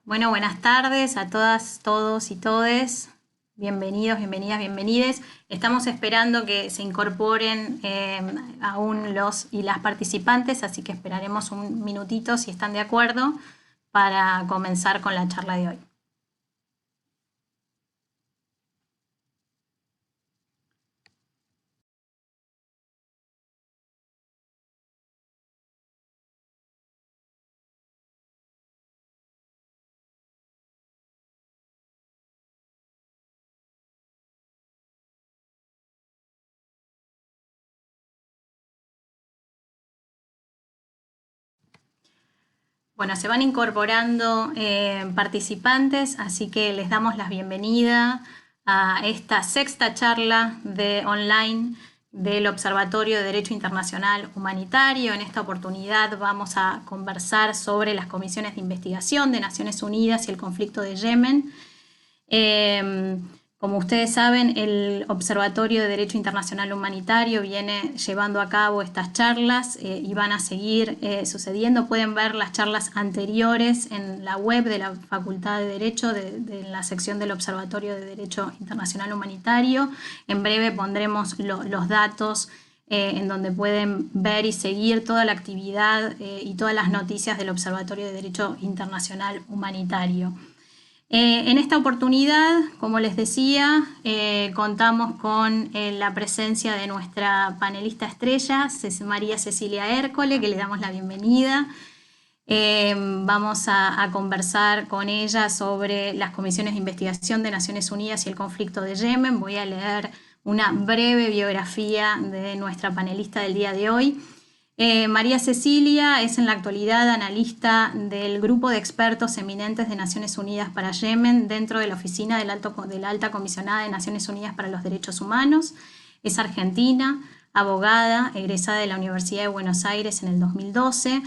Bueno, buenas tardes a todas, todos y todes. Bienvenidos, bienvenidas, bienvenides. Estamos esperando que se incorporen aún los y las participantes, así que esperaremos un minutito si están de acuerdo para comenzar con la charla de hoy. Bueno, se van incorporando participantes, así que les damos la bienvenida a esta sexta charla online del Observatorio de Derecho Internacional Humanitario. En esta oportunidad vamos a conversar sobre las comisiones de investigación de Naciones Unidas y el conflicto de Yemen. Como ustedes saben, el Observatorio de Derecho Internacional Humanitario viene llevando a cabo estas charlas y van a seguir sucediendo. Pueden ver las charlas anteriores en la web de la Facultad de Derecho, de la sección del Observatorio de Derecho Internacional Humanitario. En breve pondremos los datos en donde pueden ver y seguir toda la actividad y todas las noticias del Observatorio de Derecho Internacional Humanitario. En esta oportunidad, como les decía, contamos con la presencia de nuestra panelista estrella, María Cecilia Hércole, que le damos la bienvenida. Vamos a conversar con ella sobre las comisiones de investigación de Naciones Unidas y el conflicto de Yemen. Voy a leer una breve biografía de nuestra panelista del día de hoy. María Cecilia es en la actualidad analista del grupo de expertos eminentes de Naciones Unidas para Yemen dentro de la oficina de la Alta Comisionada de Naciones Unidas para los Derechos Humanos. Es argentina, abogada, egresada de la Universidad de Buenos Aires en el 2012,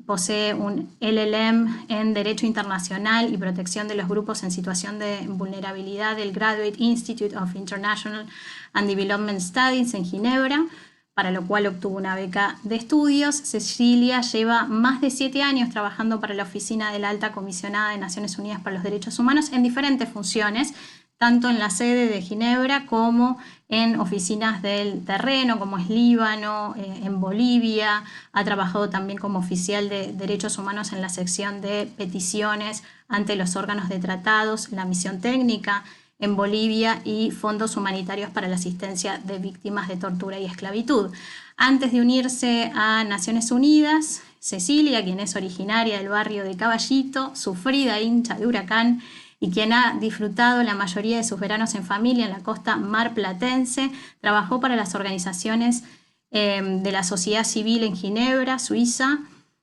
posee un LLM en Derecho Internacional y Protección de los Grupos en Situación de Vulnerabilidad del Graduate Institute of International and Development Studies en Ginebra, para lo cual obtuvo una beca de estudios. Cecilia lleva más de 7 años trabajando para la Oficina de la Alta Comisionada de Naciones Unidas para los Derechos Humanos en diferentes funciones, tanto en la sede de Ginebra como en oficinas del terreno, como es Líbano, en Bolivia. Ha trabajado también como oficial de Derechos Humanos en la sección de peticiones ante los órganos de tratados, la misión técnica en Bolivia y fondos humanitarios para la asistencia de víctimas de tortura y esclavitud. Antes de unirse a Naciones Unidas, Cecilia, quien es originaria del barrio de Caballito, sufrida hincha de Huracán y quien ha disfrutado la mayoría de sus veranos en familia en la costa marplatense, trabajó para las organizaciones de la sociedad civil en Ginebra, Suiza,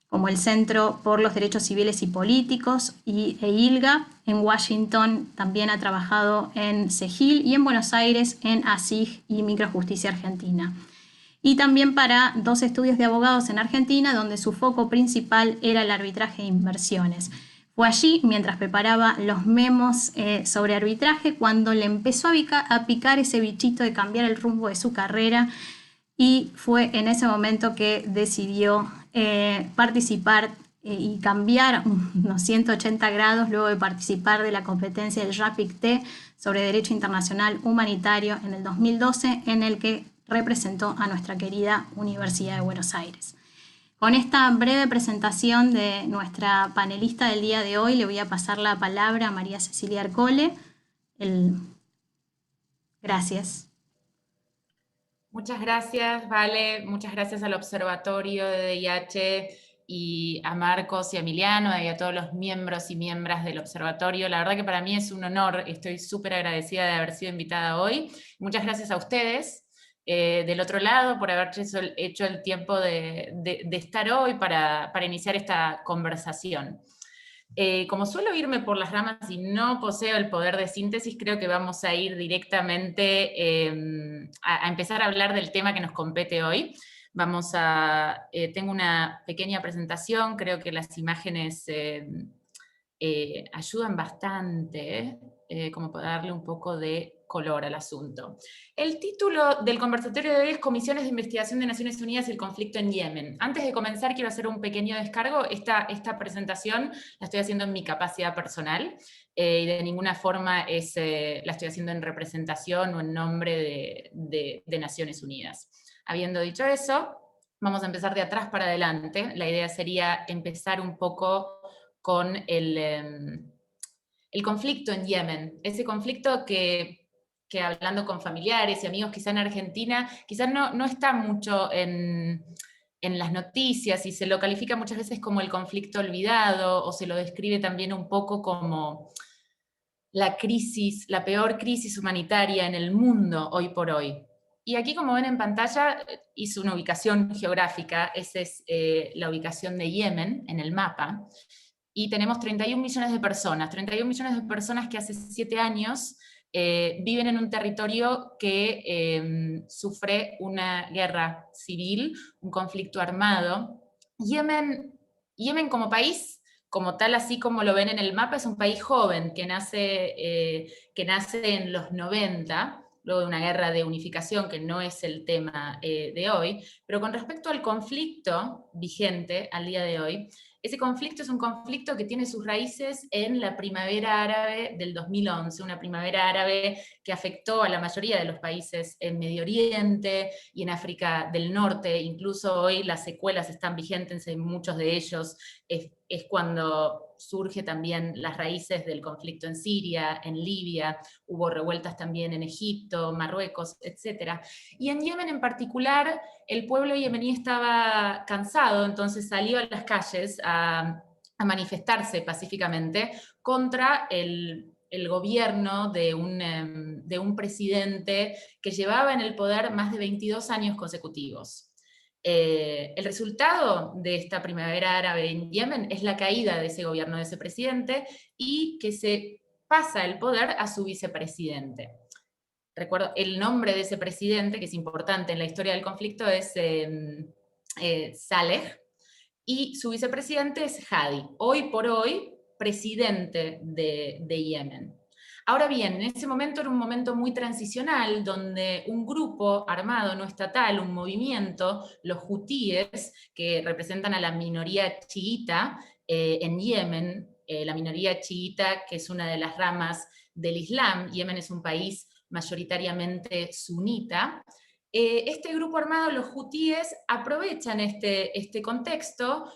como el Centro por los Derechos Civiles y Políticos e ILGA. En Washington también ha trabajado en CEGIL y en Buenos Aires en ASIG y Microjusticia Argentina. Y también para 2 estudios de abogados en Argentina, donde su foco principal era el arbitraje de inversiones. Fue allí, mientras preparaba los memos sobre arbitraje, cuando le empezó a picar ese bichito de cambiar el rumbo de su carrera, y fue en ese momento que decidió participar y cambiar unos 180 grados luego de participar de la competencia del RAPIC-T sobre Derecho Internacional Humanitario en el 2012, en el que representó a nuestra querida Universidad de Buenos Aires. Con esta breve presentación de nuestra panelista del día de hoy, le voy a pasar la palabra a María Cecilia Hércole. Gracias. Muchas gracias, Vale. Muchas gracias al Observatorio de DIH y a Marcos y a Emiliano y a todos los miembros y miembros del Observatorio. La verdad que para mí es un honor, estoy súper agradecida de haber sido invitada hoy. Muchas gracias a ustedes del otro lado por haber hecho el tiempo de estar hoy para iniciar esta conversación. Como suelo irme por las ramas y no poseo el poder de síntesis, creo que vamos a ir directamente a empezar a hablar del tema que nos compete hoy. Tengo una pequeña presentación, creo que las imágenes ayudan bastante, como para darle un poco de color al asunto. El título del conversatorio de hoy es Comisiones de Investigación de Naciones Unidas y el conflicto en Yemen. Antes de comenzar, quiero hacer un pequeño descargo. Esta presentación la estoy haciendo en mi capacidad personal y de ninguna forma la estoy haciendo en representación o en nombre de Naciones Unidas. Habiendo dicho eso, vamos a empezar de atrás para adelante. La idea sería empezar un poco con el conflicto en Yemen, ese conflicto que hablando con familiares y amigos, quizá en Argentina, quizás no está mucho en las noticias y se lo califica muchas veces como el conflicto olvidado o se lo describe también un poco como la crisis, la peor crisis humanitaria en el mundo hoy por hoy. Y aquí, como ven en pantalla, hice una ubicación geográfica, esa es la ubicación de Yemen en el mapa, y tenemos 31 millones de personas que hace 7 años viven en un territorio que sufre una guerra civil, un conflicto armado. Yemen como país, como tal, así como lo ven en el mapa, es un país joven que nace en los 90, luego de una guerra de unificación que no es el tema de hoy, pero con respecto al conflicto vigente al día de hoy, ese conflicto es un conflicto que tiene sus raíces en la primavera árabe del 2011, una primavera árabe que afectó a la mayoría de los países en Medio Oriente y en África del Norte. Incluso hoy las secuelas están vigentes en muchos de ellos. Es cuando surge también las raíces del conflicto en Siria, en Libia, hubo revueltas también en Egipto, Marruecos, etc. Y en Yemen en particular, el pueblo yemení estaba cansado, entonces salió a las calles a manifestarse pacíficamente contra el gobierno de un presidente que llevaba en el poder más de 22 años consecutivos. El resultado de esta primavera árabe en Yemen es la caída de ese gobierno, de ese presidente, y que se pasa el poder a su vicepresidente. Recuerdo el nombre de ese presidente, que es importante en la historia del conflicto, es Saleh, y su vicepresidente es Hadi, hoy por hoy presidente de Yemen. Ahora bien, en ese momento era un momento muy transicional, donde un grupo armado no estatal, un movimiento, los hutíes, que representan a la minoría chiita en Yemen, la minoría chiita, que es una de las ramas del Islam. Yemen es un país mayoritariamente sunita. Este grupo armado, los hutíes, aprovechan este contexto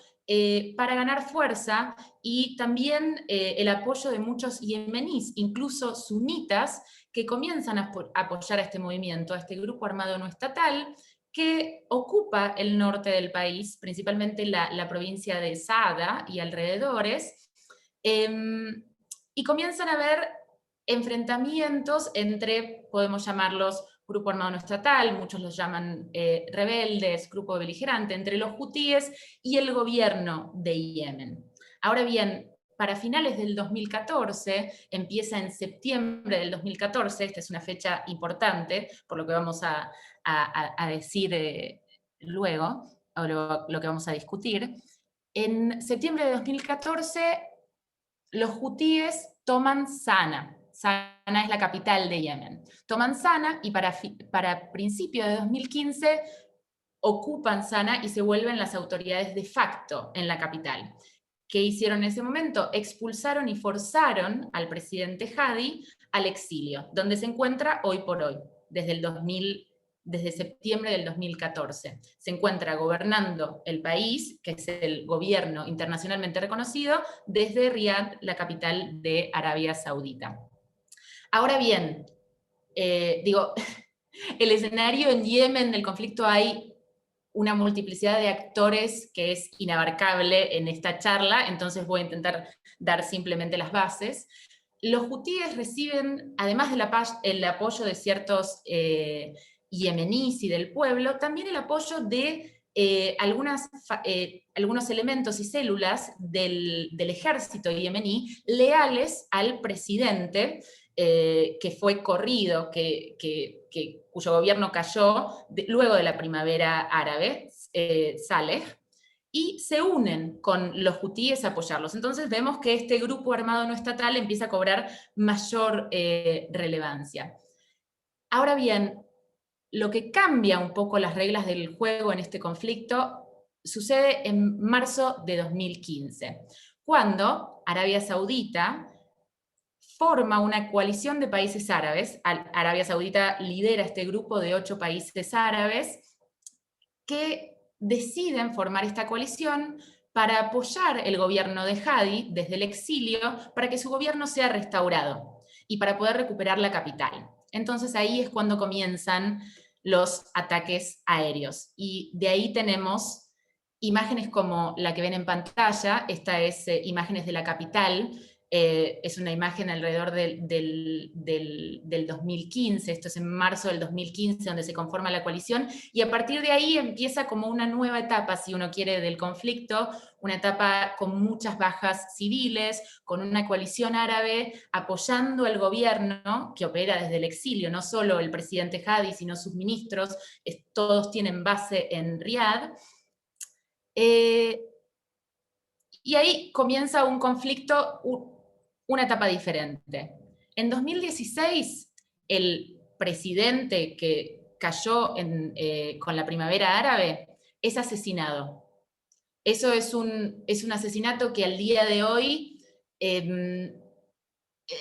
para ganar fuerza y también el apoyo de muchos yemeníes, incluso sunitas, que comienzan a apoyar a este movimiento, a este grupo armado no estatal, que ocupa el norte del país, principalmente la provincia de Saada y alrededores, y comienzan a haber enfrentamientos entre, podemos llamarlos, grupo armado no estatal, muchos los llaman rebeldes, grupo beligerante, entre los hutíes y el gobierno de Yemen. Ahora bien, para finales del 2014, empieza en septiembre del 2014, esta es una fecha importante, por lo que vamos a decir luego, o lo que vamos a discutir. En septiembre de 2014, los hutíes toman Sana. Sana es la capital de Yemen. Toman Sana y para principios de 2015 ocupan Sana y se vuelven las autoridades de facto en la capital. ¿Qué hicieron en ese momento? Expulsaron y forzaron al presidente Hadi al exilio, donde se encuentra hoy por hoy, desde septiembre del 2014. Se encuentra gobernando el país, que es el gobierno internacionalmente reconocido, desde Riad, la capital de Arabia Saudita. Ahora bien, el escenario en Yemen del conflicto, hay una multiplicidad de actores que es inabarcable en esta charla, entonces voy a intentar dar simplemente las bases. Los hutíes reciben, además del apoyo de ciertos yemeníes y del pueblo, también el apoyo de algunos elementos y células del ejército yemení leales al presidente que fue corrido, cuyo gobierno cayó luego de la primavera árabe, Saleh, y se unen con los hutíes a apoyarlos. Entonces vemos que este grupo armado no estatal empieza a cobrar mayor relevancia. Ahora bien, lo que cambia un poco las reglas del juego en este conflicto sucede en marzo de 2015, cuando Arabia Saudita forma una coalición de países árabes. Arabia Saudita lidera este grupo de 8 países árabes que deciden formar esta coalición para apoyar el gobierno de Hadi desde el exilio, para que su gobierno sea restaurado y para poder recuperar la capital. Entonces ahí es cuando comienzan los ataques aéreos. Y de ahí tenemos imágenes como la que ven en pantalla. Esta es imágenes de la capital. Es una imagen alrededor del 2015, esto es en marzo del 2015, donde se conforma la coalición, y a partir de ahí empieza como una nueva etapa, si uno quiere, del conflicto, una etapa con muchas bajas civiles, con una coalición árabe apoyando al gobierno que opera desde el exilio, no solo el presidente Hadi, sino sus ministros, todos tienen base en Riad. Y ahí comienza un conflicto, una etapa diferente. En 2016, el presidente que cayó con la primavera árabe es asesinado. Eso es un asesinato que al día de hoy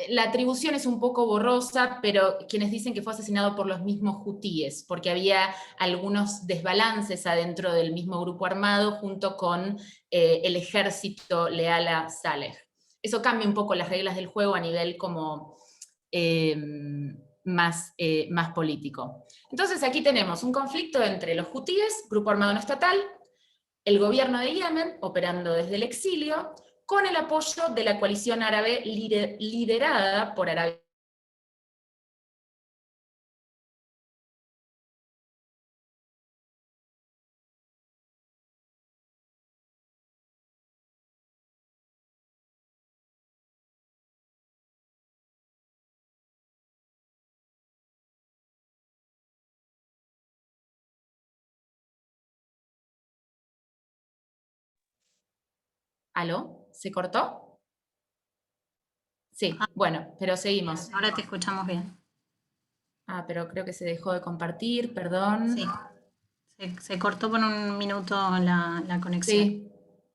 la atribución es un poco borrosa, pero quienes dicen que fue asesinado por los mismos hutíes, porque había algunos desbalances adentro del mismo grupo armado junto con el ejército leal a Saleh. Eso cambia un poco las reglas del juego a nivel como más político. Entonces aquí tenemos un conflicto entre los hutíes, grupo armado no estatal, el gobierno de Yemen, operando desde el exilio, con el apoyo de la coalición árabe liderada por Arabia. ¿Aló? ¿Se cortó? Sí, bueno, pero seguimos. Ahora te escuchamos bien. Ah, pero creo que se dejó de compartir, perdón. Sí, se cortó por un minuto la conexión. Sí,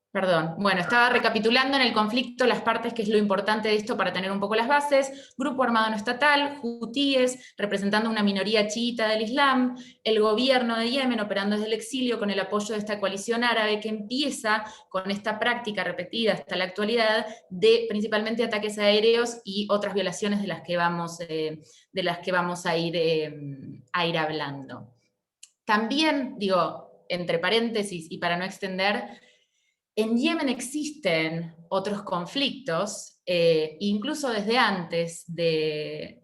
perdón. Bueno, estaba recapitulando en el conflicto las partes que es lo importante de esto para tener un poco las bases. Grupo armado no estatal, hutíes, representando una minoría chiita del Islam, el gobierno de Yemen operando desde el exilio con el apoyo de esta coalición árabe que empieza con esta práctica repetida hasta la actualidad de principalmente ataques aéreos y otras violaciones de las que vamos a ir hablando. También, digo, entre paréntesis y para no extender, en Yemen existen otros conflictos, incluso desde antes de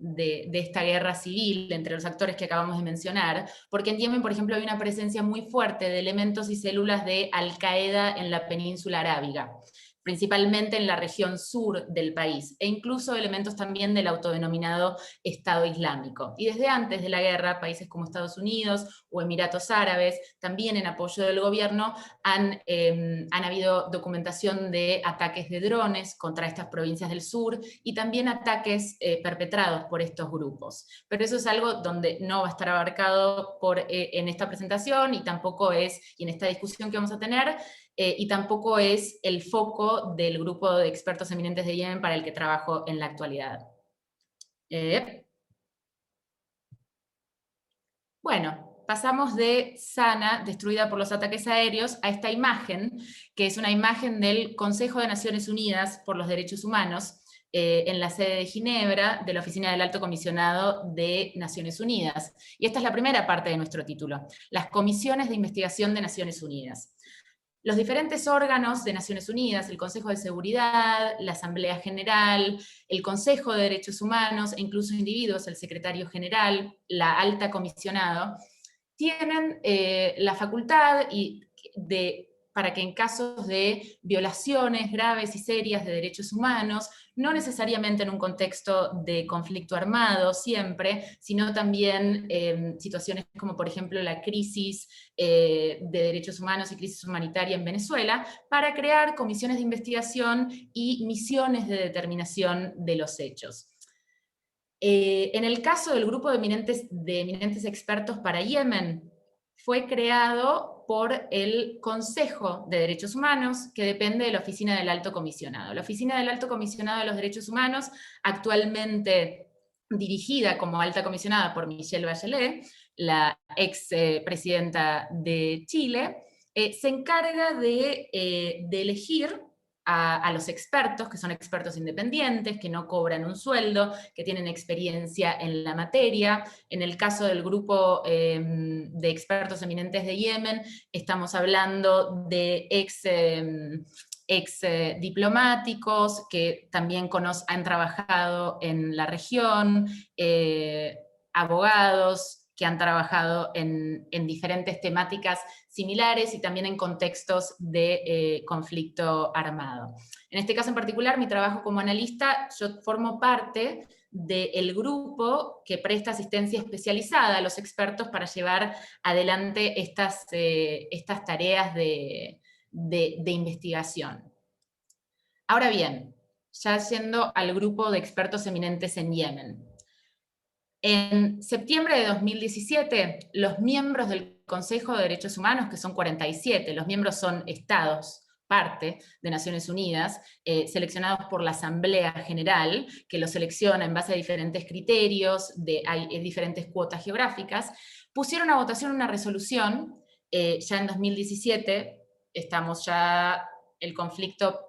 esta guerra civil entre los actores que acabamos de mencionar, porque en Yemen, por ejemplo, hay una presencia muy fuerte de elementos y células de Al-Qaeda en la península arábiga, principalmente en la región sur del país, e incluso elementos también del autodenominado Estado Islámico. Y desde antes de la guerra, países como Estados Unidos o Emiratos Árabes, también en apoyo del gobierno, han habido documentación de ataques de drones contra estas provincias del sur y también ataques perpetrados por estos grupos. Pero eso es algo donde no va a estar abarcado en esta presentación y tampoco es, y en esta discusión que vamos a tener, y tampoco es el foco del grupo de expertos eminentes de Yemen para el que trabajo en la actualidad. Bueno, pasamos de Sana, destruida por los ataques aéreos, a esta imagen, que es una imagen del Consejo de Naciones Unidas por los Derechos Humanos, en la sede de Ginebra, de la Oficina del Alto Comisionado de Naciones Unidas. Y esta es la primera parte de nuestro título, las comisiones de investigación de Naciones Unidas. Los diferentes órganos de Naciones Unidas, el Consejo de Seguridad, la Asamblea General, el Consejo de Derechos Humanos e incluso individuos, el Secretario General, la Alta Comisionado, tienen la facultad para que en casos de violaciones graves y serias de derechos humanos, no necesariamente en un contexto de conflicto armado siempre, sino también situaciones como por ejemplo la crisis de derechos humanos y crisis humanitaria en Venezuela, para crear comisiones de investigación y misiones de determinación de los hechos. En el caso del grupo de eminentes expertos para Yemen, fue creado por el Consejo de Derechos Humanos, que depende de la Oficina del Alto Comisionado. La Oficina del Alto Comisionado de los Derechos Humanos, actualmente dirigida como alta comisionada por Michelle Bachelet, la ex presidenta de Chile, se encarga de elegir a los expertos, que son expertos independientes, que no cobran un sueldo, que tienen experiencia en la materia. En el caso del grupo de expertos eminentes de Yemen, estamos hablando de ex diplomáticos que también han trabajado en la región, abogados que han trabajado en diferentes temáticas similares y también en contextos de conflicto armado. En este caso en particular, mi trabajo como analista, yo formo parte del grupo que presta asistencia especializada a los expertos para llevar adelante estas tareas de investigación. Ahora bien, ya yendo al grupo de expertos eminentes en Yemen. En septiembre de 2017, los miembros del Consejo de Derechos Humanos, que son 47, los miembros son estados, parte de Naciones Unidas, seleccionados por la Asamblea General, que los selecciona en base a diferentes criterios, hay diferentes cuotas geográficas, pusieron a votación una resolución, ya en 2017, estamos ya el conflicto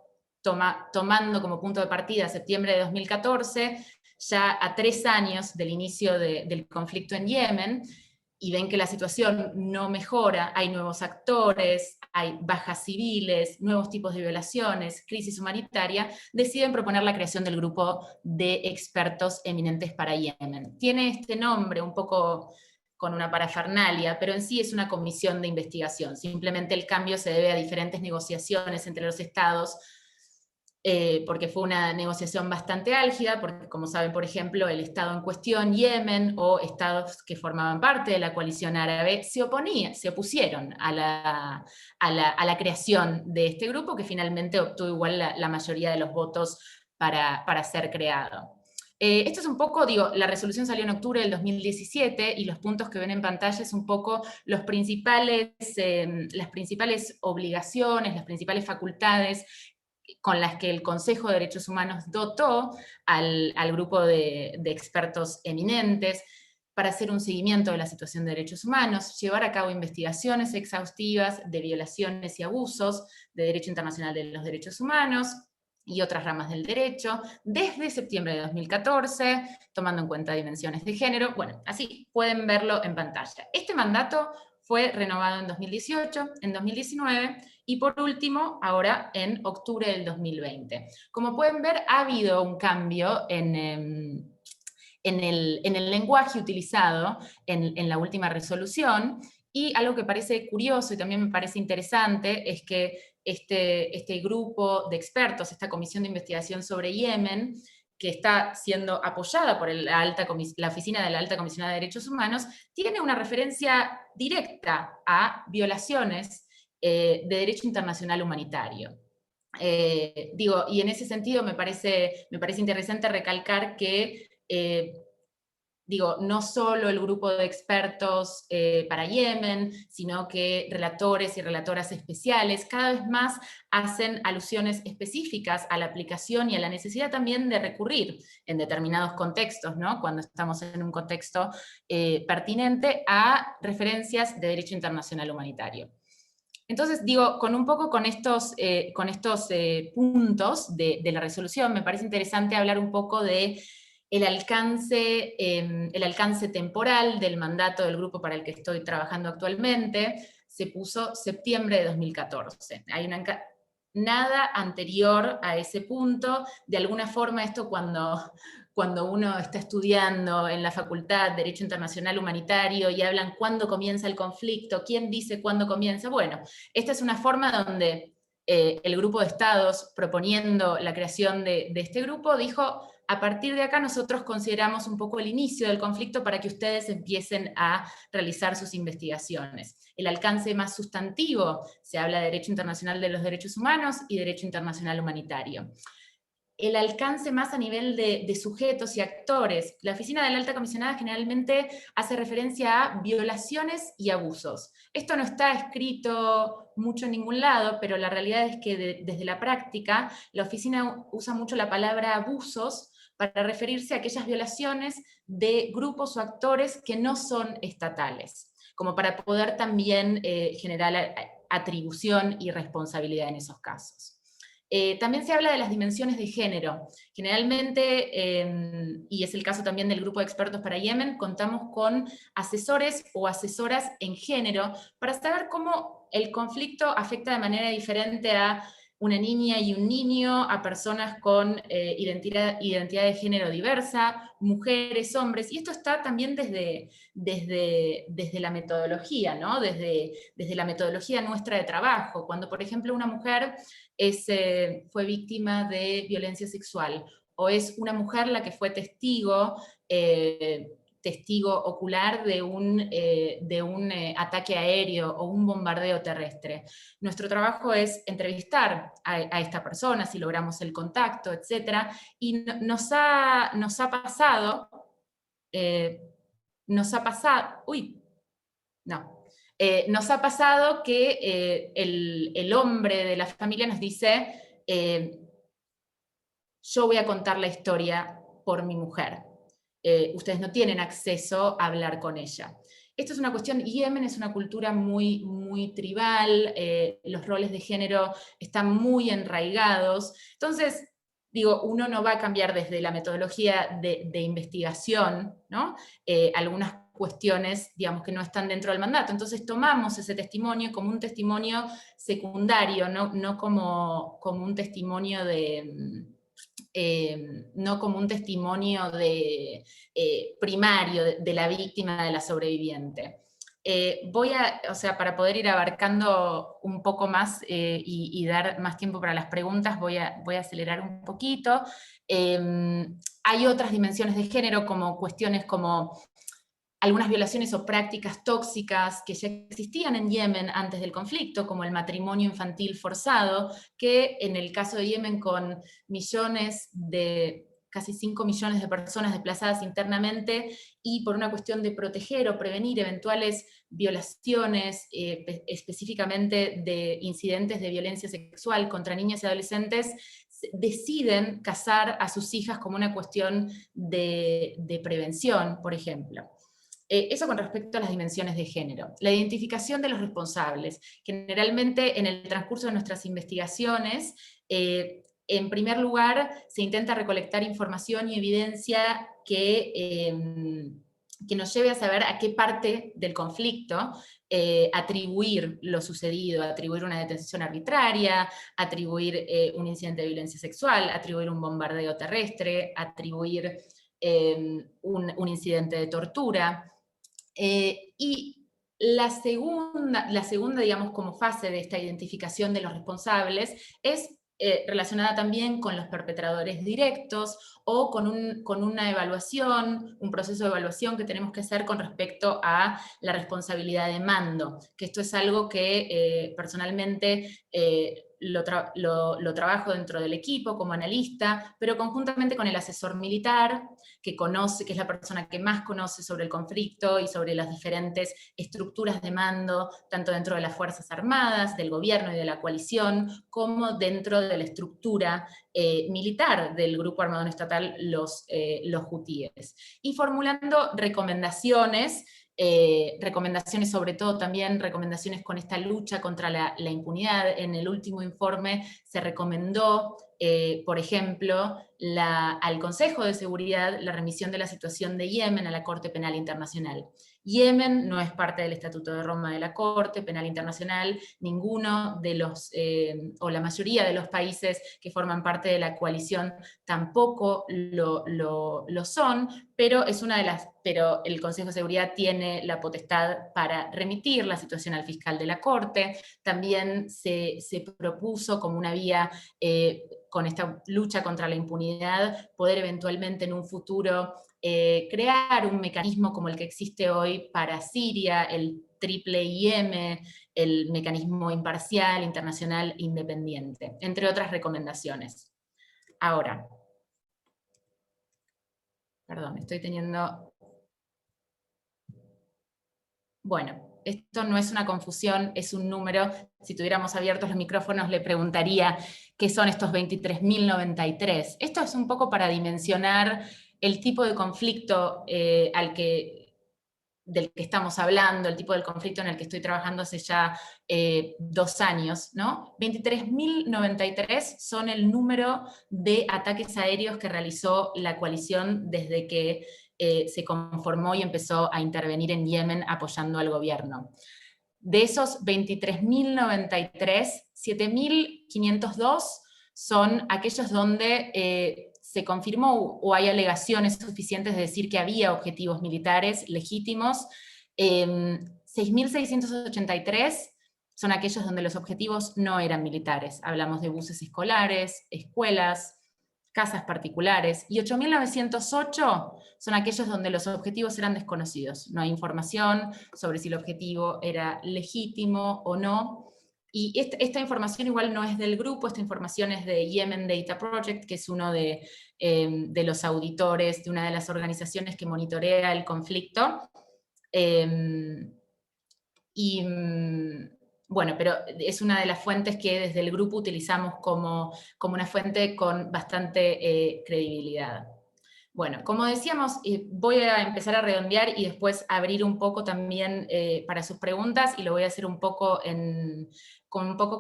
tomando como punto de partida septiembre de 2014, ya a 3 años del inicio del conflicto en Yemen, y ven que la situación no mejora, hay nuevos actores, hay bajas civiles, nuevos tipos de violaciones, crisis humanitaria, deciden proponer la creación del grupo de expertos eminentes para Yemen. Tiene este nombre un poco con una parafernalia, pero en sí es una comisión de investigación. Simplemente el cambio se debe a diferentes negociaciones entre los estados, porque fue una negociación bastante álgida, porque como saben, por ejemplo, el Estado en cuestión, Yemen, o estados que formaban parte de la coalición árabe, se opusieron a la creación de este grupo, que finalmente obtuvo igual la mayoría de los votos para ser creado. Esto es un poco, la resolución salió en octubre del 2017 y los puntos que ven en pantalla es un poco las principales obligaciones, las principales facultades con las que el Consejo de Derechos Humanos dotó al grupo de expertos eminentes para hacer un seguimiento de la situación de derechos humanos, llevar a cabo investigaciones exhaustivas de violaciones y abusos de derecho internacional de los derechos humanos y otras ramas del derecho, desde septiembre de 2014, tomando en cuenta dimensiones de género. Bueno, así pueden verlo en pantalla. Este mandato fue renovado en 2018, en 2019, y por último, ahora en octubre del 2020. Como pueden ver, ha habido un cambio en el lenguaje utilizado en la última resolución, y algo que parece curioso y también me parece interesante es que este grupo de expertos, esta comisión de investigación sobre Yemen, que está siendo apoyada por la Oficina de la Alta Comisionada de Derechos Humanos, tiene una referencia directa a violaciones de derecho internacional humanitario. Y en ese sentido me parece interesante recalcar que no solo el grupo de expertos para Yemen, sino que relatores y relatoras especiales cada vez más hacen alusiones específicas a la aplicación y a la necesidad también de recurrir en determinados contextos, ¿no? Cuando estamos en un contexto pertinente, a referencias de derecho internacional humanitario. Entonces, con estos puntos de la resolución, me parece interesante hablar un poco de el alcance temporal del mandato del grupo para el que estoy trabajando actualmente. Se puso septiembre de 2014. Hay nada anterior a ese punto. De alguna forma, esto cuando uno está estudiando en la facultad Derecho Internacional Humanitario y hablan cuándo comienza el conflicto, quién dice cuándo comienza. Bueno, esta es una forma donde el grupo de estados, proponiendo la creación de este grupo, dijo: a partir de acá nosotros consideramos un poco el inicio del conflicto para que ustedes empiecen a realizar sus investigaciones. El alcance más sustantivo, se habla de derecho internacional de los derechos humanos y derecho internacional humanitario. el alcance más a nivel de sujetos y actores. La Oficina de la Alta Comisionada generalmente hace referencia a violaciones y abusos. Esto no está escrito mucho en ningún lado, pero la realidad es que desde la práctica, la oficina usa mucho la palabra abusos para referirse a aquellas violaciones de grupos o actores que no son estatales, como para poder también generar atribución y responsabilidad en esos casos. También se habla de las dimensiones de género. Generalmente, y es el caso también del grupo de expertos para Yemen, contamos con asesores o asesoras en género para saber cómo el conflicto afecta de manera diferente a una niña y un niño, a personas con identidad de género diversa, mujeres, hombres, y esto está también desde la metodología, ¿no? Desde la metodología nuestra de trabajo. Cuando, por ejemplo, una mujer fue víctima de violencia sexual, o es una mujer la que fue testigo ocular de un ataque aéreo o un bombardeo terrestre. Nuestro trabajo es entrevistar a esta persona, si logramos el contacto, etc. Y nos ha pasado, nos ha pasado que el hombre de la familia nos dice, yo voy a contar la historia por mi mujer. Ustedes no tienen acceso a hablar con ella. Esto es una cuestión, Yemen es una cultura muy, muy tribal, los roles de género están muy enraigados. Entonces, digo, uno no va a cambiar desde la metodología de investigación, ¿no? Algunas cuestiones, digamos, que no están dentro del mandato. Entonces tomamos ese testimonio como un testimonio secundario, no como un testimonio no como un testimonio primario de la víctima, de la sobreviviente. Para poder ir abarcando un poco más y dar más tiempo para las preguntas, voy a acelerar un poquito. Hay otras dimensiones de género, como cuestiones como algunas violaciones o prácticas tóxicas que ya existían en Yemen antes del conflicto, como el matrimonio infantil forzado, que en el caso de Yemen, con casi 5 millones de personas desplazadas internamente, y por una cuestión de proteger o prevenir eventuales violaciones, específicamente de incidentes de violencia sexual contra niñas y adolescentes, deciden casar a sus hijas como una cuestión de prevención, por ejemplo. Eso con respecto a las dimensiones de género. La identificación de los responsables. Generalmente en el transcurso de nuestras investigaciones, en primer lugar, se intenta recolectar información y evidencia que nos lleve a saber a qué parte del conflicto atribuir lo sucedido, atribuir una detención arbitraria, atribuir un incidente de violencia sexual, atribuir un bombardeo terrestre, atribuir un incidente de tortura. Y la segunda, digamos, como fase de esta identificación de los responsables es relacionada también con los perpetradores directos o con una evaluación, un proceso de evaluación que tenemos que hacer con respecto a la responsabilidad de mando, que esto es algo que personalmente lo trabajo dentro del equipo como analista, pero conjuntamente con el asesor militar, que es la persona que más conoce sobre el conflicto y sobre las diferentes estructuras de mando, tanto dentro de las Fuerzas Armadas, del gobierno y de la coalición, como dentro de la estructura militar del grupo armado no estatal, los hutíes. Y formulando recomendaciones, sobre todo también recomendaciones con esta lucha contra la impunidad. En el último informe se recomendó, por ejemplo, al Consejo de Seguridad la remisión de la situación de Yemen a la Corte Penal Internacional. Yemen no es parte del Estatuto de Roma de la Corte Penal Internacional, ninguno de los, o la mayoría de los países que forman parte de la coalición tampoco lo son, pero el Consejo de Seguridad tiene la potestad para remitir la situación al fiscal de la Corte. También se propuso como una vía con esta lucha contra la impunidad, poder eventualmente en un futuro crear un mecanismo como el que existe hoy para Siria, el triple IM, el mecanismo imparcial, internacional, independiente, entre otras recomendaciones. Ahora, perdón, estoy teniendo... Bueno, esto no es una confusión, es un número. Si tuviéramos abiertos los micrófonos, le preguntaría qué son estos 23.093. Esto es un poco para dimensionar el tipo de conflicto del que estamos hablando, el tipo del conflicto en el que estoy trabajando hace ya 2 años, ¿no? 23.093 son el número de ataques aéreos que realizó la coalición desde que se conformó y empezó a intervenir en Yemen apoyando al gobierno. De esos 23.093, 7.502 son aquellos donde se confirmó o hay alegaciones suficientes de decir que había objetivos militares legítimos. 6.683 son aquellos donde los objetivos no eran militares. Hablamos de buses escolares, escuelas, casas particulares, y 8.908 son aquellos donde los objetivos eran desconocidos. No hay información sobre si el objetivo era legítimo o no. Y esta información igual no es del grupo, esta información es de Yemen Data Project, que es uno de los auditores de una de las organizaciones que monitorea el conflicto. Bueno, pero es una de las fuentes que desde el grupo utilizamos como una fuente con bastante credibilidad. Bueno, como decíamos, voy a empezar a redondear y después abrir un poco también para sus preguntas, y lo voy a hacer un poco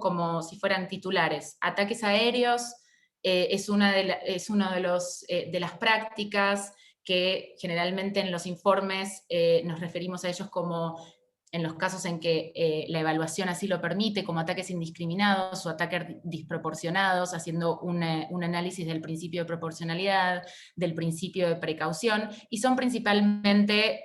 como si fueran titulares. Ataques aéreos es uno de las prácticas que generalmente en los informes nos referimos a ellos como, en los casos en que la evaluación así lo permite, como ataques indiscriminados o ataques disproporcionados, haciendo un análisis del principio de proporcionalidad, del principio de precaución, y son principalmente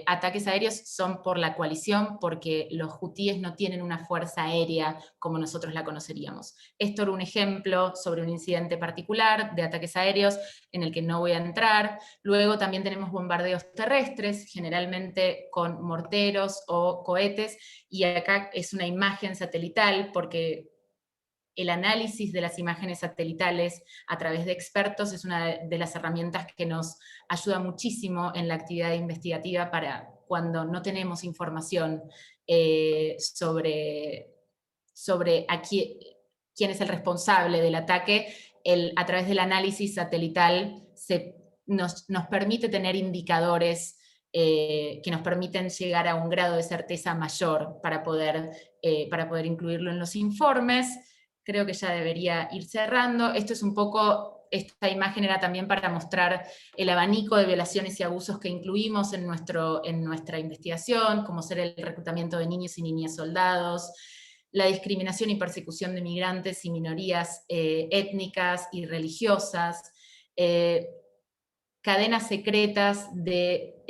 ataques aéreos, son por la coalición, porque los hutíes no tienen una fuerza aérea como nosotros la conoceríamos. Esto era un ejemplo sobre un incidente particular de ataques aéreos en el que no voy a entrar. Luego también tenemos bombardeos terrestres, generalmente con morteros o cohetes, y acá es una imagen satelital porque el análisis de las imágenes satelitales a través de expertos es una de las herramientas que nos ayuda muchísimo en la actividad investigativa para cuando no tenemos información sobre quién es el responsable del ataque. A través del análisis satelital nos permite tener indicadores que nos permiten llegar a un grado de certeza mayor para poder incluirlo en los informes. Creo que ya debería ir cerrando. Esto es un poco, esta imagen era también para mostrar el abanico de violaciones y abusos que incluimos en nuestra investigación, como ser el reclutamiento de niños y niñas soldados, la discriminación y persecución de migrantes y minorías étnicas y religiosas, cadenas secretas de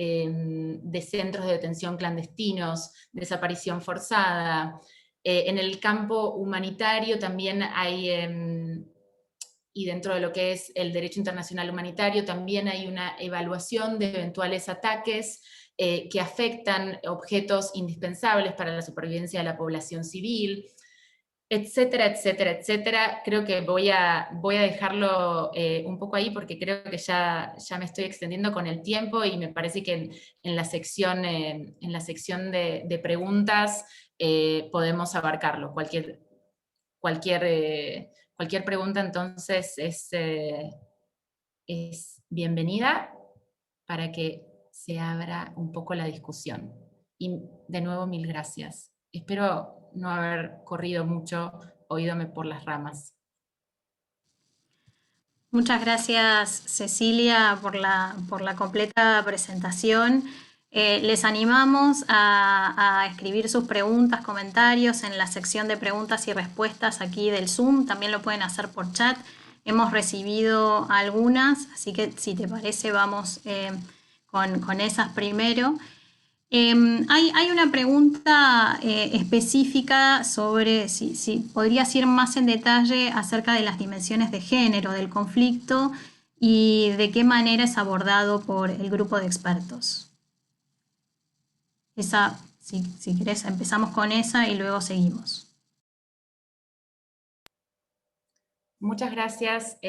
centros de detención clandestinos, desaparición forzada. En el campo humanitario también hay, y dentro de lo que es el derecho internacional humanitario, también hay una evaluación de eventuales ataques que afectan objetos indispensables para la supervivencia de la población civil, etcétera, etcétera, etcétera. Creo que voy a dejarlo un poco ahí porque creo que ya me estoy extendiendo con el tiempo, y me parece que en la sección de preguntas podemos abarcarlo. Cualquier pregunta entonces es bienvenida para que se abra un poco la discusión. Y de nuevo, mil gracias. Espero no haber corrido mucho, oídome por las ramas. Muchas gracias, Cecilia, por la completa presentación. Les animamos a escribir sus preguntas, comentarios en la sección de preguntas y respuestas aquí del Zoom. También lo pueden hacer por chat. Hemos recibido algunas, así que si te parece vamos con esas primero. Hay una pregunta específica sobre si podrías ir más en detalle acerca de las dimensiones de género del conflicto y de qué manera es abordado por el grupo de expertos. Esa, si querés, empezamos con esa y luego seguimos. Muchas gracias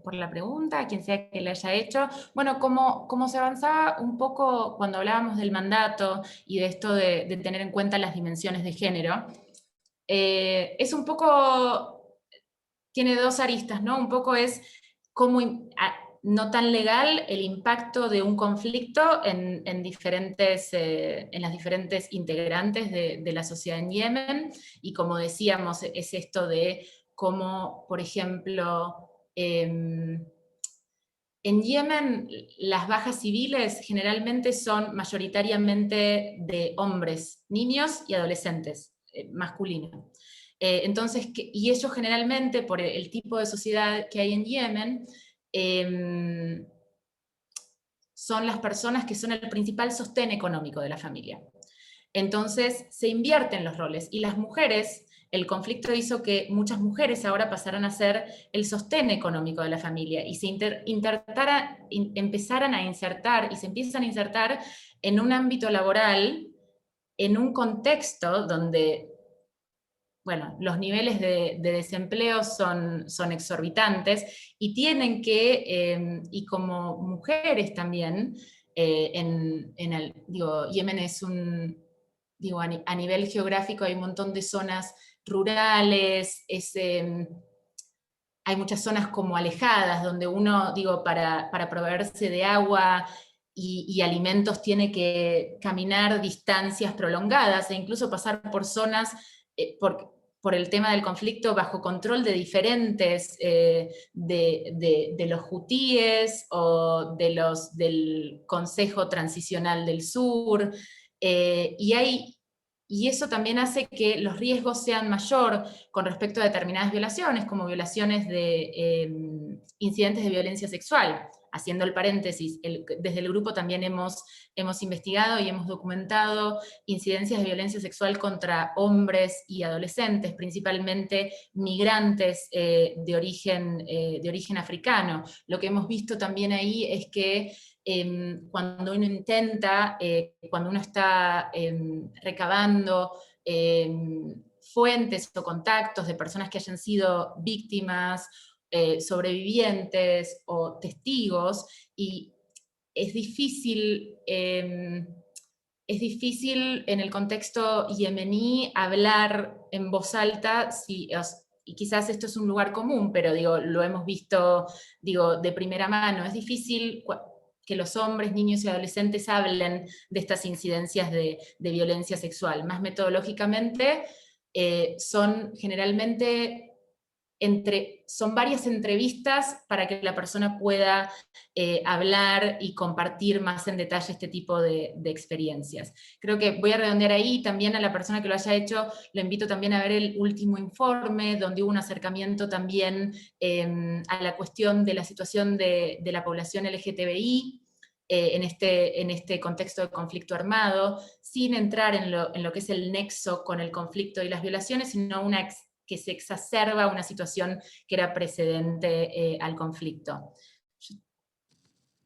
por la pregunta, a quien sea que la haya hecho. Bueno, como se avanzaba un poco cuando hablábamos del mandato y de esto de tener en cuenta las dimensiones de género, es un poco, tiene dos aristas, ¿no? Un poco es cómo, no tan legal, el impacto de un conflicto en las diferentes integrantes de la sociedad en Yemen, y como decíamos, es esto de cómo, por ejemplo, en Yemen las bajas civiles generalmente son mayoritariamente de hombres, niños y adolescentes, masculinos. Entonces, y ellos generalmente, por el tipo de sociedad que hay en Yemen, son las personas que son el principal sostén económico de la familia. Entonces, se invierten los roles, y las mujeres, el conflicto hizo que muchas mujeres ahora pasaran a ser el sostén económico de la familia, y se empezaran a insertar, y se empiezan a insertar en un ámbito laboral, en un contexto donde, bueno, los niveles de desempleo son exorbitantes, y tienen que, y como mujeres también, Yemen es a nivel geográfico hay un montón de zonas rurales, hay muchas zonas como alejadas, donde uno, para proveerse de agua y alimentos tiene que caminar distancias prolongadas, e incluso pasar por zonas, por el tema del conflicto, bajo control de diferentes, de los hutíes o del Consejo Transicional del Sur, y eso también hace que los riesgos sean mayor con respecto a determinadas violaciones, como violaciones de incidentes de violencia sexual. Haciendo el paréntesis, desde el grupo también hemos investigado y hemos documentado incidencias de violencia sexual contra hombres y adolescentes, principalmente migrantes de origen africano. Lo que hemos visto también ahí es que cuando uno está recabando fuentes o contactos de personas que hayan sido víctimas, sobrevivientes o testigos, y es difícil en el contexto yemení hablar en voz alta, y quizás esto es un lugar común, pero lo hemos visto de primera mano. Es difícil que los hombres, niños y adolescentes hablen de estas incidencias de violencia sexual. Más metodológicamente, son generalmente son varias entrevistas para que la persona pueda hablar y compartir más en detalle este tipo de experiencias. Creo que voy a redondear ahí. También a la persona que lo haya hecho, lo invito también a ver el último informe, donde hubo un acercamiento también a la cuestión de la situación de la población LGTBI, en este contexto de conflicto armado, sin entrar en lo que es el nexo con el conflicto y las violaciones, sino que se exacerba una situación que era precedente al conflicto.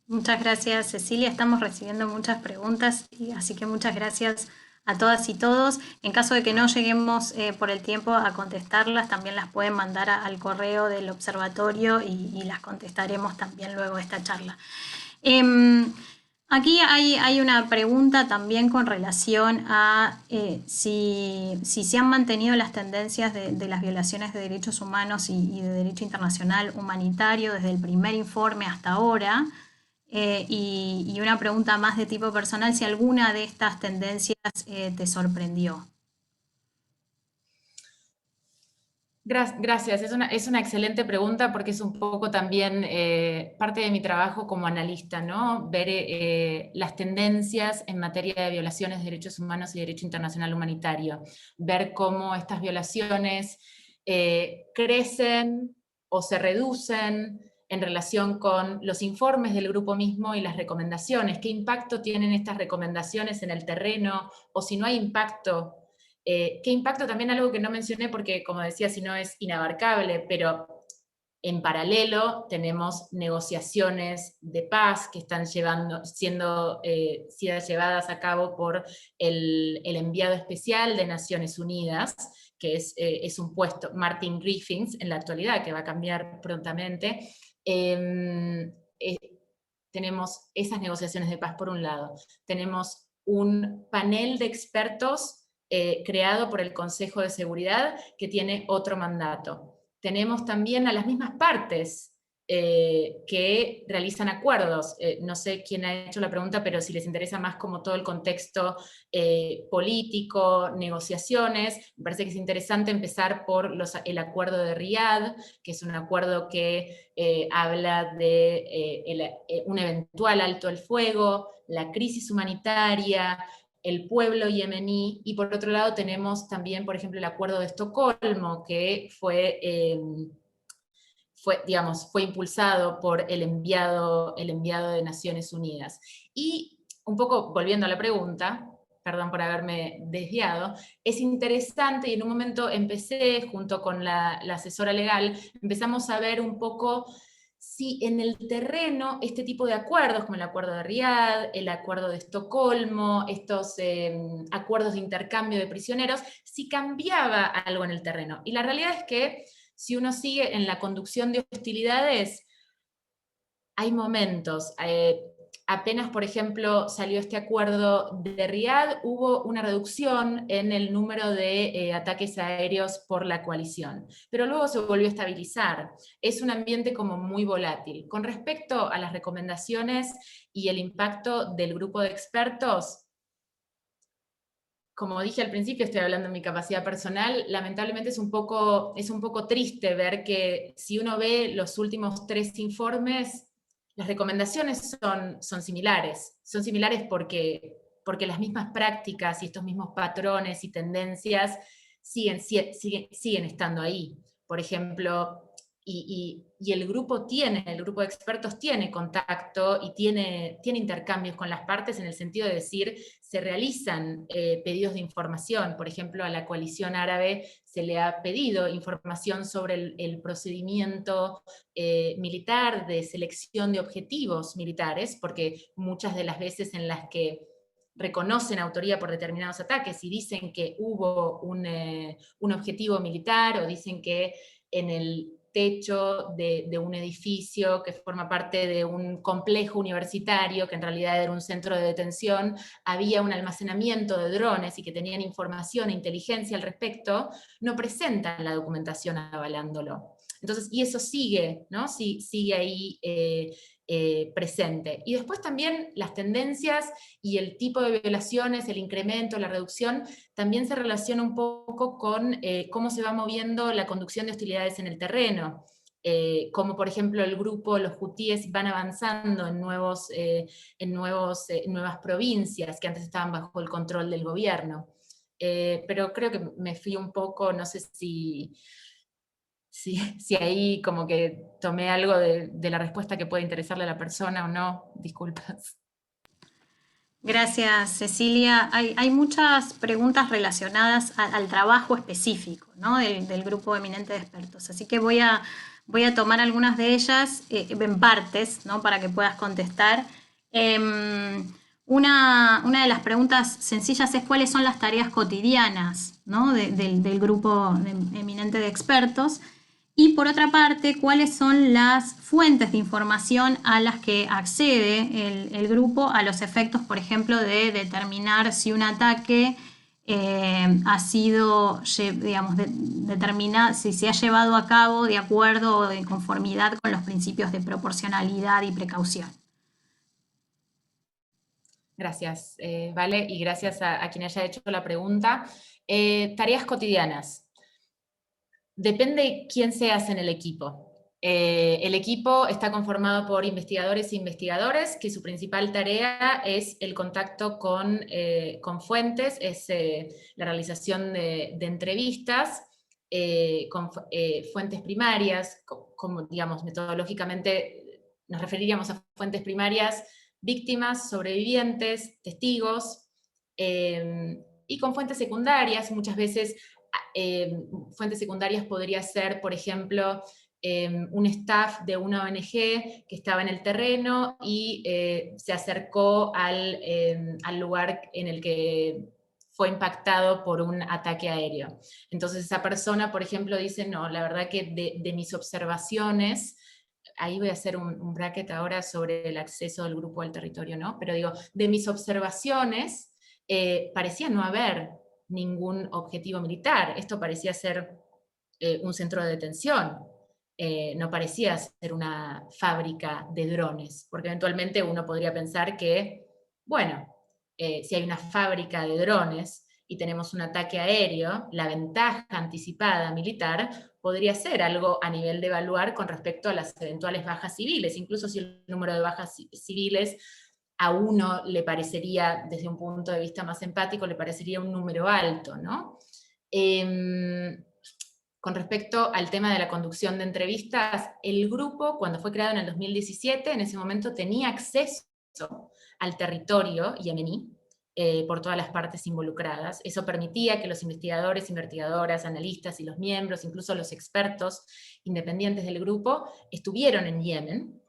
Muchas gracias, Cecilia. Estamos recibiendo muchas preguntas, así que muchas gracias a todas y todos. En caso de que no lleguemos por el tiempo a contestarlas, también las pueden mandar al correo del observatorio y las contestaremos también luego de esta charla. Aquí hay una pregunta también con relación a si se han mantenido las tendencias de las violaciones de derechos humanos y de derecho internacional humanitario desde el primer informe hasta ahora. Y una pregunta más de tipo personal, si alguna de estas tendencias te sorprendió. Gracias, es una excelente pregunta, porque es un poco también parte de mi trabajo como analista, ¿no? Ver las tendencias en materia de violaciones de derechos humanos y derecho internacional humanitario, ver cómo estas violaciones crecen o se reducen en relación con los informes del grupo mismo y las recomendaciones. ¿Qué impacto tienen estas recomendaciones en el terreno? O si no hay impacto, ¿qué impacto? También algo que no mencioné, porque como decía, si no es inabarcable, pero en paralelo tenemos negociaciones de paz que están siendo llevadas a cabo por el enviado especial de Naciones Unidas, que es un puesto, Martin Griffiths en la actualidad, que va a cambiar prontamente. Tenemos esas negociaciones de paz por un lado. Tenemos un panel de expertos creado por el Consejo de Seguridad que tiene otro mandato. Tenemos también a las mismas partes que realizan acuerdos. No sé quién ha hecho la pregunta, pero si les interesa más como todo el contexto político, negociaciones, me parece que es interesante empezar por el acuerdo de Riad, que es un acuerdo que habla de un eventual alto el fuego, la crisis humanitaria, el pueblo yemení, y por otro lado tenemos también, por ejemplo, el Acuerdo de Estocolmo, que fue impulsado por el enviado de Naciones Unidas. Y un poco volviendo a la pregunta, perdón por haberme desviado, es interesante, y en un momento empecé, junto con la asesora legal, empezamos a ver un poco si en el terreno este tipo de acuerdos, como el Acuerdo de Riad, el Acuerdo de Estocolmo, estos acuerdos de intercambio de prisioneros, si cambiaba algo en el terreno. Y la realidad es que si uno sigue en la conducción de hostilidades, hay momentos. Apenas, por ejemplo, salió este acuerdo de Riad, hubo una reducción en el número de ataques aéreos por la coalición, pero luego se volvió a estabilizar. Es un ambiente como muy volátil. Con respecto a las recomendaciones y el impacto del grupo de expertos, como dije al principio, estoy hablando de mi capacidad personal, lamentablemente es un poco triste ver que si uno ve los últimos 3 informes, las recomendaciones son similares. Son similares porque las mismas prácticas y estos mismos patrones y tendencias siguen estando ahí. Por ejemplo, el grupo de expertos tiene contacto y tiene intercambios con las partes en el sentido de decir, se realizan pedidos de información. Por ejemplo, a la coalición árabe se le ha pedido información sobre el procedimiento militar de selección de objetivos militares, porque muchas de las veces en las que reconocen autoría por determinados ataques y dicen que hubo un objetivo militar, o dicen que en el techo de un edificio que forma parte de un complejo universitario, que en realidad era un centro de detención, había un almacenamiento de drones y que tenían información e inteligencia al respecto, no presentan la documentación avalándolo. Entonces, y eso sigue, ¿no? Sigue ahí presente. Y después también las tendencias y el tipo de violaciones, el incremento, la reducción, también se relaciona un poco con cómo se va moviendo la conducción de hostilidades en el terreno. Como por ejemplo el grupo, los hutíes van avanzando en nuevas provincias que antes estaban bajo el control del gobierno. Pero creo que me fui un poco, no sé si ahí como que tomé algo de la respuesta que puede interesarle a la persona o no, disculpas. Gracias, Cecilia. Hay muchas preguntas relacionadas al trabajo específico, ¿no? del grupo eminente de expertos. Así que voy a tomar algunas de ellas en partes, ¿no? Para que puedas contestar. Una de las preguntas sencillas es cuáles son las tareas cotidianas, ¿no? del grupo eminente de expertos. Y por otra parte, cuáles son las fuentes de información a las que accede el grupo a los efectos, por ejemplo, de determinar si un ataque ha sido, digamos, determinado, si se ha llevado a cabo de acuerdo o de conformidad con los principios de proporcionalidad y precaución. Gracias, Vale, y gracias a quien haya hecho la pregunta. Tareas cotidianas. Depende quién seas en el equipo. El equipo está conformado por investigadores e investigadores, que su principal tarea es el contacto con fuentes, es la realización de entrevistas con fuentes primarias, como digamos, metodológicamente nos referiríamos a fuentes primarias, víctimas, sobrevivientes, testigos, y con fuentes secundarias, muchas veces fuentes secundarias podría ser, por ejemplo, un staff de una ONG que estaba en el terreno y se acercó al lugar en el que fue impactado por un ataque aéreo. Entonces esa persona, por ejemplo, dice, no, la verdad que de mis observaciones, ahí voy a hacer un bracket ahora sobre el acceso del grupo al territorio, ¿no? Pero digo, de mis observaciones, parecía no haber ningún objetivo militar. Esto parecía ser un centro de detención. No parecía ser una fábrica de drones, porque eventualmente uno podría pensar que, bueno, si hay una fábrica de drones y tenemos un ataque aéreo, la ventaja anticipada militar podría ser algo a nivel de evaluar con respecto a las eventuales bajas civiles, incluso si el número de bajas civiles a uno le parecería, desde un punto de vista más empático, le parecería un número alto, ¿no? Con respecto al tema de la conducción de entrevistas, el grupo, cuando fue creado en el 2017, en ese momento tenía acceso al territorio yemení por todas las partes involucradas. Eso permitía que los investigadores, investigadoras, analistas y los miembros, incluso los expertos independientes del grupo, estuvieron en Yemen.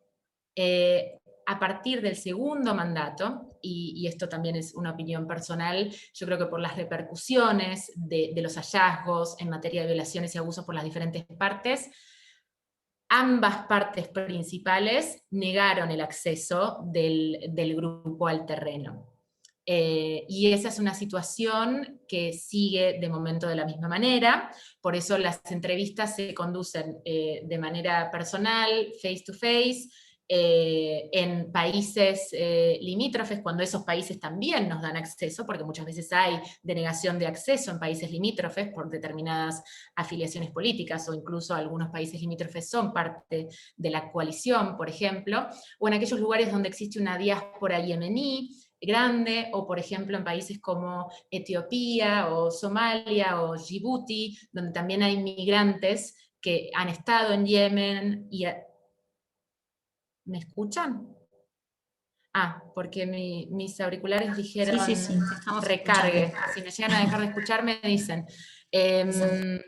A partir del segundo mandato, y esto también es una opinión personal, yo creo que por las repercusiones de los hallazgos en materia de violaciones y abusos por las diferentes partes, ambas partes principales negaron el acceso del grupo al terreno. Y esa es una situación que sigue de momento de la misma manera, por eso las entrevistas se conducen de manera personal, face to face, en países limítrofes, cuando esos países también nos dan acceso, porque muchas veces hay denegación de acceso en países limítrofes por determinadas afiliaciones políticas, o incluso algunos países limítrofes son parte de la coalición, por ejemplo, o en aquellos lugares donde existe una diáspora yemení grande, o por ejemplo en países como Etiopía, o Somalia, o Djibouti, donde también hay migrantes que han estado en Yemen y... ¿Me escuchan? Ah, porque mis auriculares Sí, dijeron sí, sí, te estamos escuchando. recargue. Si me llegan a dejar de escuchar, me dicen. Exacto.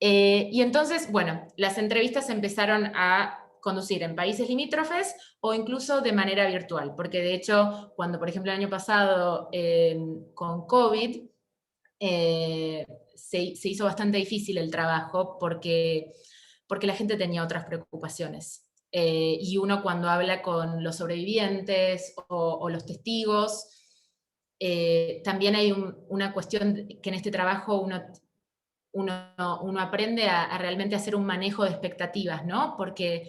Y entonces, bueno, las entrevistas se empezaron a conducir en países limítrofes o incluso de manera virtual, porque de hecho, cuando por ejemplo el año pasado con COVID, se hizo bastante difícil el trabajo porque la gente tenía otras preocupaciones. Y uno cuando habla con los sobrevivientes o los testigos, también hay una cuestión que en este trabajo uno aprende a realmente hacer un manejo de expectativas, ¿no? Porque,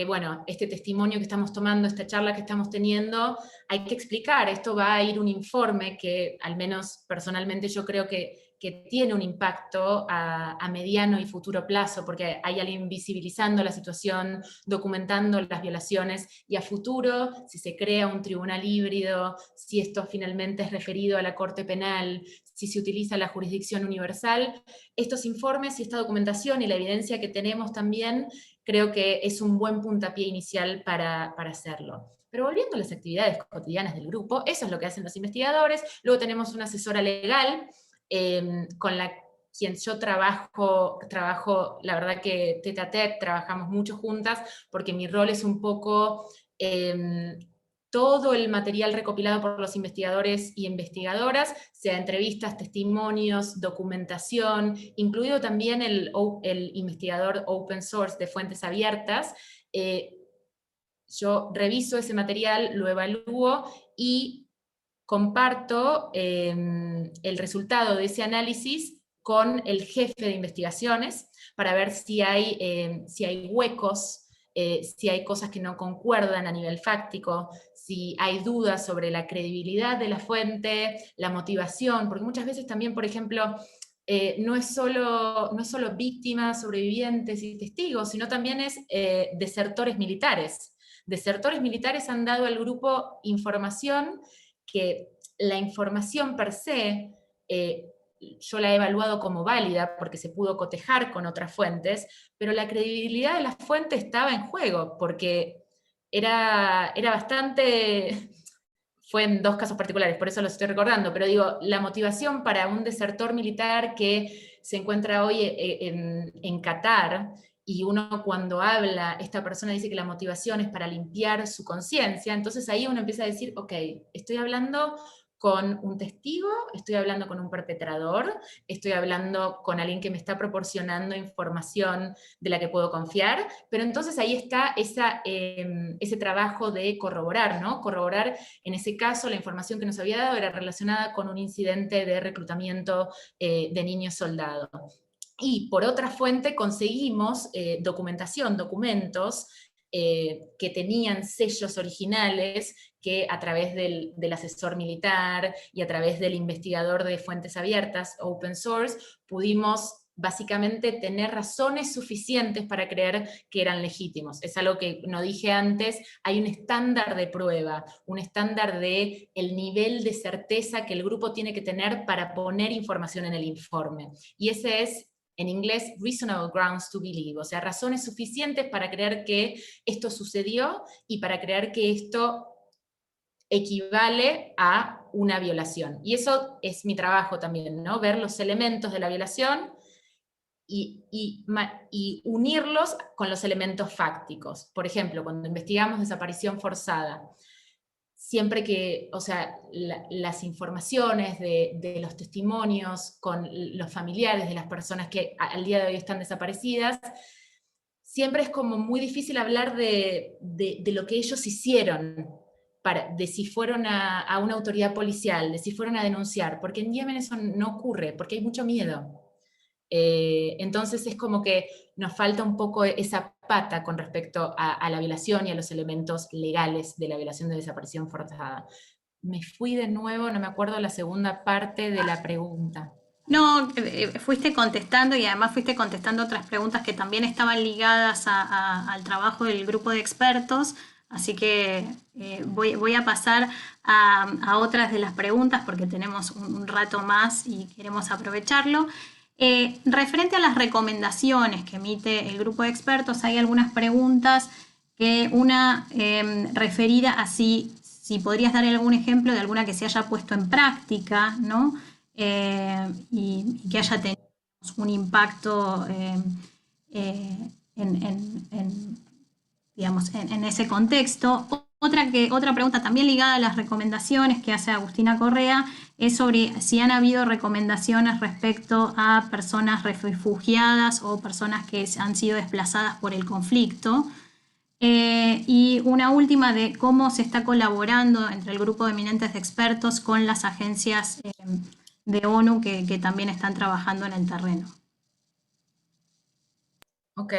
bueno, este testimonio que estamos tomando, esta charla que estamos teniendo, hay que explicar, esto va a ir un informe que al menos personalmente yo creo que tiene un impacto a mediano y futuro plazo, porque hay alguien visibilizando la situación, documentando las violaciones, y a futuro, si se crea un tribunal híbrido, si esto finalmente es referido a la Corte Penal, si se utiliza la jurisdicción universal, estos informes y esta documentación y la evidencia que tenemos también, creo que es un buen puntapié inicial para hacerlo. Pero volviendo a las actividades cotidianas del grupo, eso es lo que hacen los investigadores. Luego tenemos una asesora legal con quien yo trabajo, la verdad que tete a tete, trabajamos mucho juntas, porque mi rol es un poco todo el material recopilado por los investigadores y investigadoras, sea entrevistas, testimonios, documentación, incluido también el investigador open source de fuentes abiertas. Yo reviso ese material, lo evalúo y comparto el resultado de ese análisis con el jefe de investigaciones para ver si hay huecos, si hay cosas que no concuerdan a nivel fáctico, si hay dudas sobre la credibilidad de la fuente, la motivación, porque muchas veces también, por ejemplo, no es solo víctimas, sobrevivientes y testigos, sino también es desertores militares. Desertores militares han dado al grupo información que la información per se, yo la he evaluado como válida porque se pudo cotejar con otras fuentes, pero la credibilidad de la fuente estaba en juego, porque era bastante, fue en dos casos particulares, por eso los estoy recordando, pero digo, la motivación para un desertor militar que se encuentra hoy en Qatar, y uno cuando habla, esta persona dice que la motivación es para limpiar su conciencia, entonces ahí uno empieza a decir, ok, estoy hablando con un testigo, estoy hablando con un perpetrador, estoy hablando con alguien que me está proporcionando información de la que puedo confiar, pero entonces ahí está ese trabajo de corroborar, ¿no? Corroborar, en ese caso, la información que nos había dado era relacionada con un incidente de reclutamiento de niños soldados. Y por otra fuente conseguimos documentación, documentos que tenían sellos originales que a través del asesor militar y a través del investigador de fuentes abiertas, open source, pudimos básicamente tener razones suficientes para creer que eran legítimos. Es algo que no dije antes, hay un estándar de prueba, un estándar de el nivel de certeza que el grupo tiene que tener para poner información en el informe. Y ese es, en inglés, reasonable grounds to believe, o sea, razones suficientes para creer que esto sucedió y para creer que esto equivale a una violación. Y eso es mi trabajo también, ¿no? Ver los elementos de la violación y unirlos con los elementos fácticos. Por ejemplo, cuando investigamos desaparición forzada, siempre que, o sea, las informaciones de los testimonios con los familiares de las personas que al día de hoy están desaparecidas, siempre es como muy difícil hablar de lo que ellos hicieron, de si fueron a una autoridad policial, de si fueron a denunciar, porque en Yemen eso no ocurre, porque hay mucho miedo. Entonces es como que nos falta un poco esa pata con respecto a la violación y a los elementos legales de la violación de desaparición forzada. Me fui de nuevo, no me acuerdo la segunda parte de la pregunta. No, fuiste contestando y además fuiste contestando otras preguntas que también estaban ligadas al trabajo del grupo de expertos, así que voy a pasar a otras de las preguntas porque tenemos un rato más y queremos aprovecharlo. Referente a las recomendaciones que emite el grupo de expertos, hay algunas preguntas que una referida a si podrías dar algún ejemplo de alguna que se haya puesto en práctica, ¿no? Y que haya tenido un impacto digamos, en ese contexto. Otra pregunta también ligada a las recomendaciones que hace Agustina Correa es sobre si han habido recomendaciones respecto a personas refugiadas o personas que han sido desplazadas por el conflicto. Y una última de cómo se está colaborando entre el grupo de eminentes expertos con las agencias de ONU que también están trabajando en el terreno. Ok,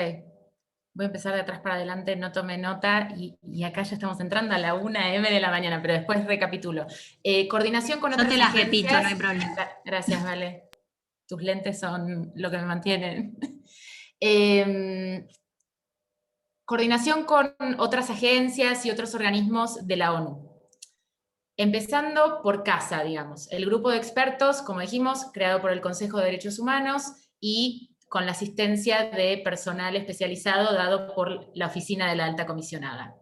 voy a empezar de atrás para adelante, no tomé nota y acá ya estamos entrando a la 1 a.m. de la mañana, pero después recapitulo. Coordinación con otras agencias. Yo te las repito, no hay problema. Gracias, Vale. Tus lentes son lo que me mantienen. Coordinación con otras agencias y otros organismos de la ONU. Empezando por casa, digamos. El grupo de expertos, como dijimos, creado por el Consejo de Derechos Humanos y con la asistencia de personal especializado dado por la Oficina de la Alta Comisionada.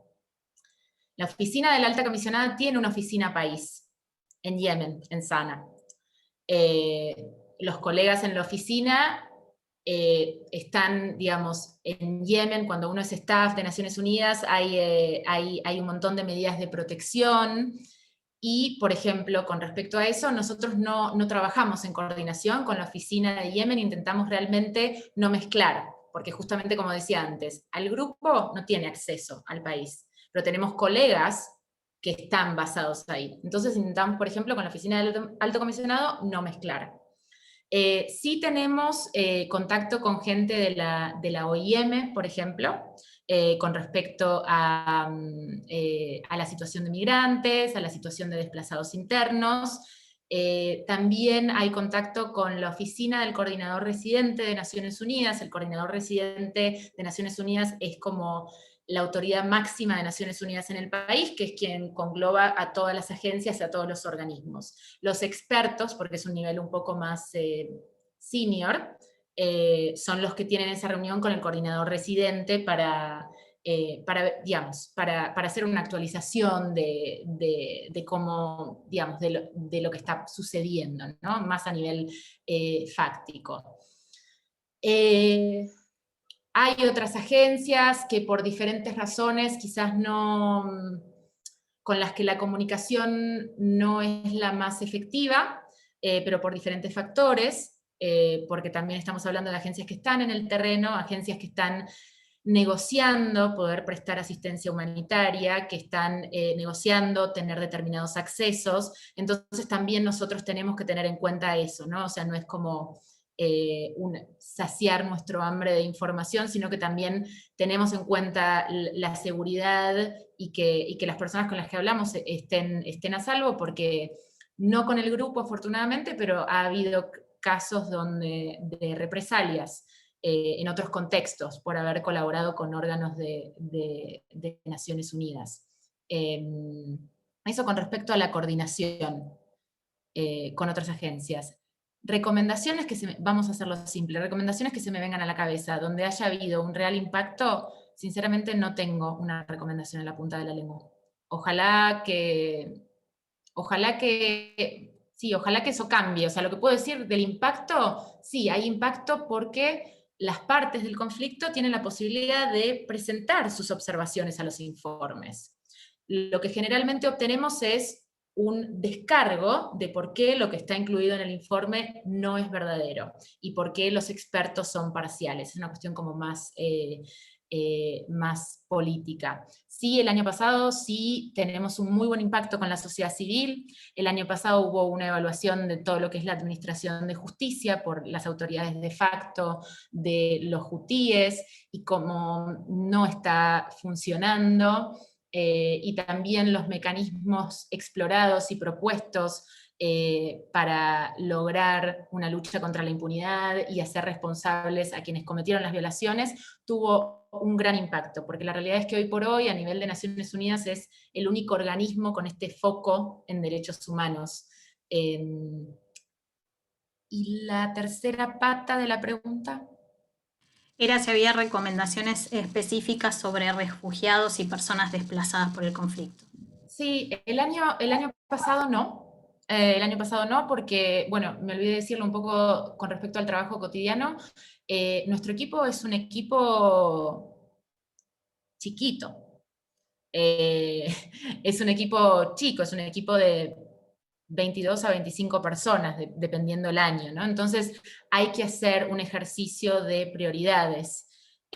La Oficina de la Alta Comisionada tiene una oficina país, en Yemen, en Sana. Los colegas en la oficina están, digamos, en Yemen. Cuando uno es staff de Naciones Unidas, hay un montón de medidas de protección. Y, por ejemplo, con respecto a eso, nosotros no trabajamos en coordinación con la oficina de Yemen, intentamos realmente no mezclar, porque justamente como decía antes, al grupo no tiene acceso al país, pero tenemos colegas que están basados ahí. Entonces intentamos, por ejemplo, con la oficina del Alto Comisionado, no mezclar. Sí tenemos contacto con gente de la OIM, por ejemplo, con respecto a la situación de migrantes, a la situación de desplazados internos. También hay contacto con la oficina del coordinador residente de Naciones Unidas. El coordinador residente de Naciones Unidas es como la autoridad máxima de Naciones Unidas en el país, que es quien congloba a todas las agencias y a todos los organismos. Los expertos, porque es un nivel un poco más senior, son los que tienen esa reunión con el coordinador residente para hacer una actualización de cómo, digamos, de lo que está sucediendo, ¿no? Más a nivel fáctico. Hay otras agencias que por diferentes razones quizás no con las que la comunicación no es la más efectiva, pero por diferentes factores, porque también estamos hablando de agencias que están en el terreno, agencias que están negociando poder prestar asistencia humanitaria, que están negociando tener determinados accesos. Entonces también nosotros tenemos que tener en cuenta eso, ¿no? O sea, no es como saciar nuestro hambre de información, sino que también tenemos en cuenta la seguridad y que las personas con las que hablamos estén a salvo, porque no con el grupo afortunadamente, pero ha habido casos de represalias en otros contextos por haber colaborado con órganos de Naciones Unidas. Eso con respecto a la coordinación con otras agencias. Recomendaciones vamos a hacerlo simple, recomendaciones que se me vengan a la cabeza, donde haya habido un real impacto, sinceramente no tengo una recomendación en la punta de la lengua. Ojalá que sí, ojalá que eso cambie. O sea, lo que puedo decir del impacto, sí, hay impacto porque las partes del conflicto tienen la posibilidad de presentar sus observaciones a los informes. Lo que generalmente obtenemos es un descargo de por qué lo que está incluido en el informe no es verdadero y por qué los expertos son parciales. Es una cuestión como más política. Sí, el año pasado sí tenemos un muy buen impacto con la sociedad civil. El año pasado hubo una evaluación de todo lo que es la administración de justicia por las autoridades de facto de los hutíes y cómo no está funcionando, y también los mecanismos explorados y propuestos para lograr una lucha contra la impunidad y hacer responsables a quienes cometieron las violaciones, tuvo un gran impacto, porque la realidad es que hoy por hoy, a nivel de Naciones Unidas, es el único organismo con este foco en derechos humanos. ¿Y la tercera pata de la pregunta? Era si había recomendaciones específicas sobre refugiados y personas desplazadas por el conflicto. Sí, el año pasado no. El año pasado no, porque, bueno, me olvidé decirlo un poco con respecto al trabajo cotidiano. Nuestro equipo es un equipo chiquito. Eh, es un equipo chico, es un equipo de 22 a 25 personas, dependiendo el año, ¿no? Entonces hay que hacer un ejercicio de prioridades,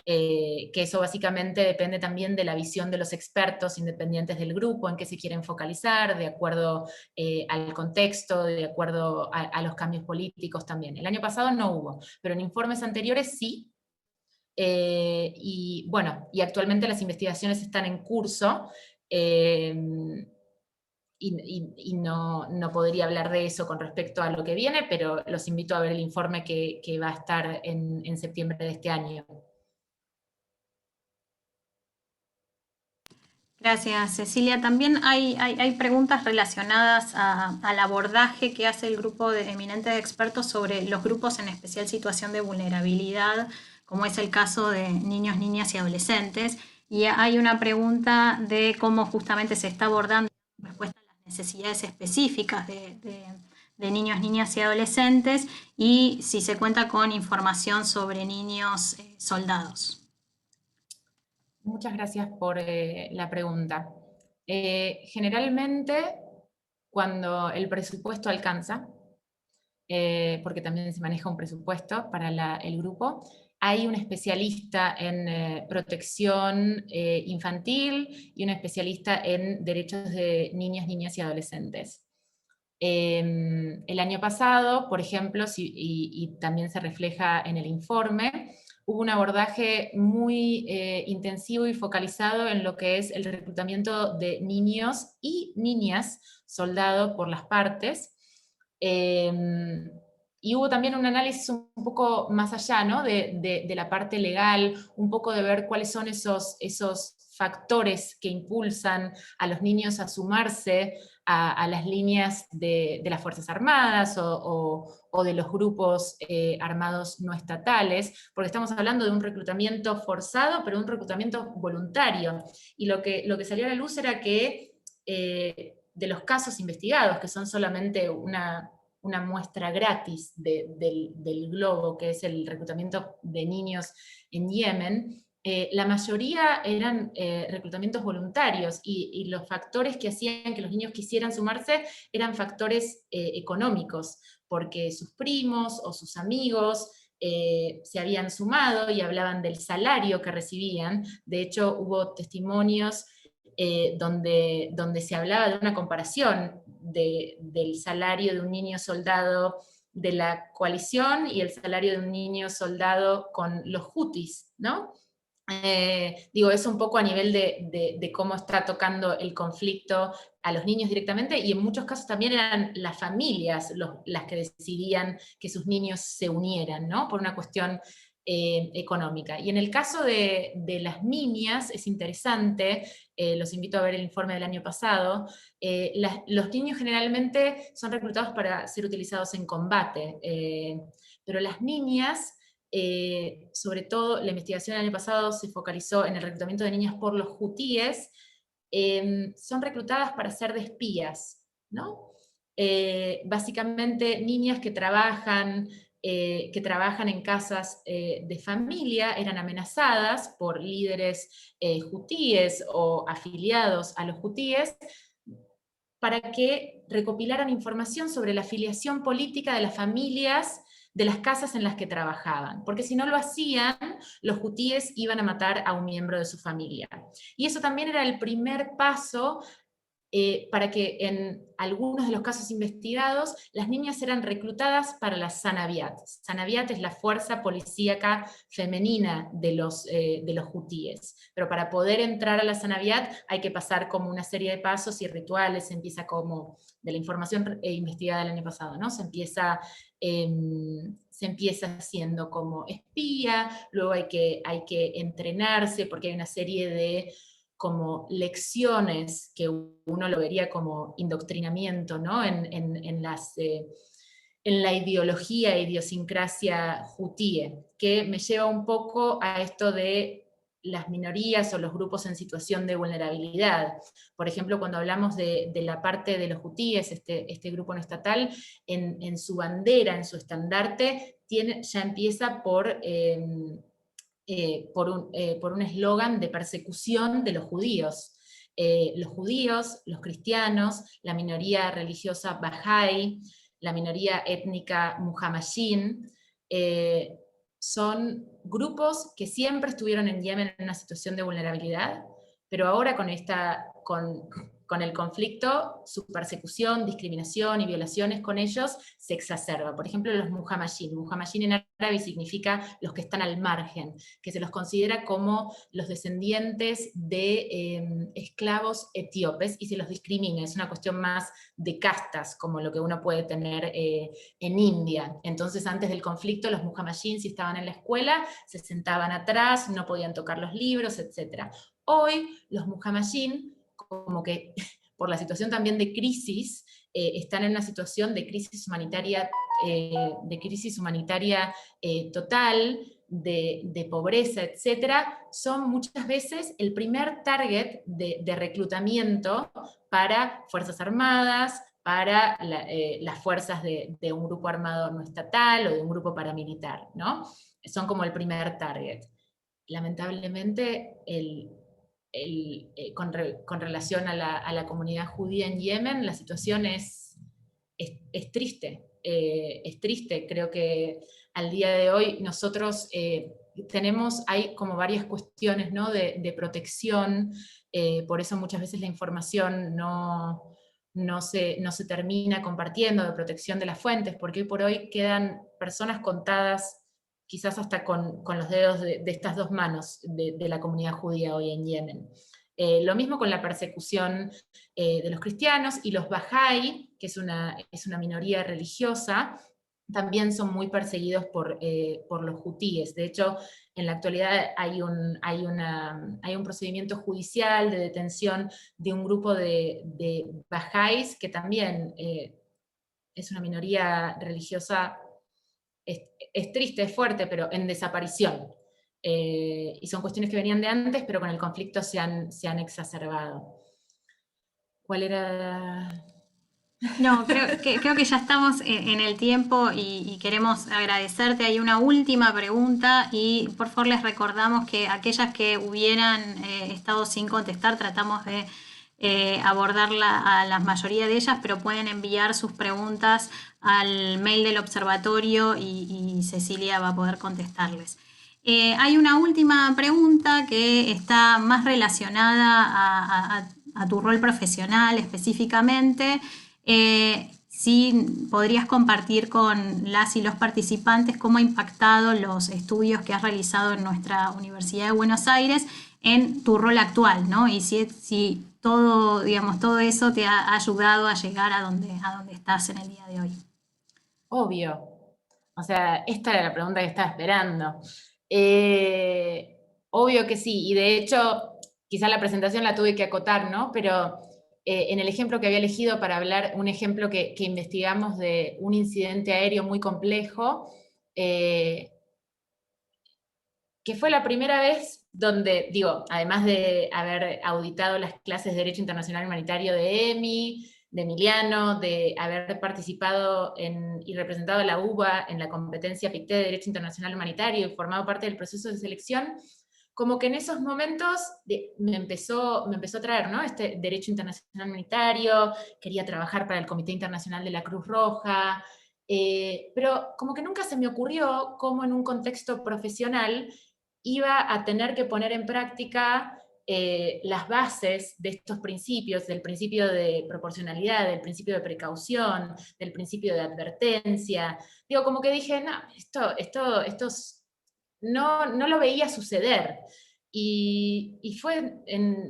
que eso básicamente depende también de la visión de los expertos independientes del grupo, en qué se quieren focalizar, de acuerdo al contexto, de acuerdo a los cambios políticos también. El año pasado no hubo, pero en informes anteriores sí. Y bueno, y actualmente las investigaciones están en curso, eh, y no podría hablar de eso con respecto a lo que viene, pero los invito a ver el informe que va a estar en septiembre de este año. Gracias, Cecilia. También hay preguntas relacionadas al abordaje que hace el grupo de eminentes expertos sobre los grupos en especial situación de vulnerabilidad, como es el caso de niños, niñas y adolescentes. Y hay una pregunta de cómo justamente se está abordando en respuesta a las necesidades específicas de niños, niñas y adolescentes, y si se cuenta con información sobre niños soldados. Muchas gracias por la pregunta. Generalmente, cuando el presupuesto alcanza, porque también se maneja un presupuesto para el grupo, hay un especialista en protección infantil y un especialista en derechos de niñas, niñas y adolescentes. El año pasado, por ejemplo, y también se refleja en el informe, hubo un abordaje muy intensivo y focalizado en lo que es el reclutamiento de niños y niñas soldado por las partes. Y hubo también un análisis un poco más allá, ¿no? de la parte legal, un poco de ver cuáles son esos factores que impulsan a los niños a sumarse a las líneas de las Fuerzas Armadas o de los grupos armados no estatales, porque estamos hablando de un reclutamiento forzado, pero un reclutamiento voluntario. Y lo que salió a la luz era que de los casos investigados, que son solamente una muestra gratis del globo, que es el reclutamiento de niños en Yemen, la mayoría eran reclutamientos voluntarios y los factores que hacían que los niños quisieran sumarse eran factores económicos, porque sus primos o sus amigos se habían sumado y hablaban del salario que recibían. De hecho, hubo testimonios donde se hablaba de una comparación del salario de un niño soldado de la coalición y el salario de un niño soldado con los hutis, ¿no? Digo, eso un poco a nivel de cómo está tocando el conflicto a los niños directamente, y en muchos casos también eran las familias las que decidían que sus niños se unieran, ¿no? Por una cuestión económica. Y en el caso de las niñas, es interesante, los invito a ver el informe del año pasado, los niños generalmente son reclutados para ser utilizados en combate, pero las niñas... sobre todo, la investigación del año pasado se focalizó en el reclutamiento de niñas por los hutíes, son reclutadas para ser de espías, ¿no? Básicamente niñas que trabajan en casas de familia, eran amenazadas por líderes hutíes o afiliados a los hutíes para que recopilaran información sobre la afiliación política de las familias de las casas en las que trabajaban, porque si no lo hacían, los hutíes iban a matar a un miembro de su familia. Y eso también era el primer paso para que en algunos de los casos investigados las niñas eran reclutadas para la Sanaviat. Sanaviat es la fuerza policíaca femenina de los hutíes, pero para poder entrar a la Sanaviat hay que pasar como una serie de pasos y rituales. Se empieza como, de la información investigada del año pasado, ¿no? Se empieza siendo como espía, luego hay que entrenarse porque hay una serie de como lecciones que uno lo vería como indoctrinamiento, ¿no? En la ideología e idiosincrasia hutíe, que me lleva un poco a esto de las minorías o los grupos en situación de vulnerabilidad. Por ejemplo, cuando hablamos de la parte de los hutíes, este grupo no estatal, en su bandera, en su estandarte, ya empieza por un eslogan de persecución de los judíos. Los judíos, los cristianos, la minoría religiosa Bahá'í, la minoría étnica muhammadín, son grupos que siempre estuvieron en Yemen en una situación de vulnerabilidad, pero ahora con el conflicto, su persecución, discriminación y violaciones con ellos se exacerba. Por ejemplo, los muhammadín. Muhammadín en árabe significa los que están al margen, que se los considera como los descendientes de esclavos etíopes y se los discrimina. Es una cuestión más de castas, como lo que uno puede tener en India. Entonces, antes del conflicto, los muhammadín, si estaban en la escuela, se sentaban atrás, no podían tocar los libros, etc. Hoy, los muhammadín, como que por la situación también de crisis, están en una situación de crisis humanitaria, total, de pobreza, etcétera, son muchas veces el primer target de reclutamiento para Fuerzas Armadas, para las fuerzas de un grupo armado no estatal o de un grupo paramilitar, ¿no? Son como el primer target. Lamentablemente, con relación a la comunidad judía en Yemen, la situación es triste. Es triste. Creo que al día de hoy nosotros hay como varias cuestiones, ¿no? de protección, por eso muchas veces la información no se termina compartiendo, de protección de las fuentes, porque hoy por hoy quedan personas contadas quizás hasta con los dedos de estas dos manos de la comunidad judía hoy en Yemen. Lo mismo con la persecución de los cristianos, y los Bahá'í, que es una minoría religiosa, también son muy perseguidos por los hutíes. De hecho, en la actualidad hay un procedimiento judicial de detención de un grupo de Bahá'ís, que también es una minoría religiosa. Es triste, es fuerte, pero en desaparición. Y son cuestiones que venían de antes, pero con el conflicto se han exacerbado. ¿Cuál era? No, creo que ya estamos en el tiempo y queremos agradecerte. Hay una última pregunta y por favor les recordamos que aquellas que hubieran estado sin contestar, tratamos de abordarla a la mayoría de ellas, pero pueden enviar sus preguntas al mail del observatorio y Cecilia va a poder contestarles. Hay una última pregunta que está más relacionada a tu rol profesional específicamente. Si podrías compartir con las y los participantes cómo ha impactado los estudios que has realizado en nuestra Universidad de Buenos Aires en tu rol actual, ¿no? Y si todo, digamos, todo eso te ha ayudado a llegar a donde estás en el día de hoy. Obvio. O sea, esta era la pregunta que estaba esperando. Obvio que sí, y de hecho, quizá la presentación la tuve que acotar, ¿no? Pero en el ejemplo que había elegido para hablar, un ejemplo que investigamos de un incidente aéreo muy complejo, que fue la primera vez donde, digo, además de haber auditado las clases de Derecho Internacional Humanitario de EMI, de Emiliano, de haber participado y representado a la UBA en la competencia PICTE de Derecho Internacional Humanitario y formado parte del proceso de selección, como que en esos momentos me empezó a traer, ¿no? Este Derecho Internacional Humanitario, quería trabajar para el Comité Internacional de la Cruz Roja, pero como que nunca se me ocurrió cómo en un contexto profesional iba a tener que poner en práctica las bases de estos principios, del principio de proporcionalidad, del principio de precaución, del principio de advertencia. Digo, como que dije, no, esto no lo veía suceder. Y fue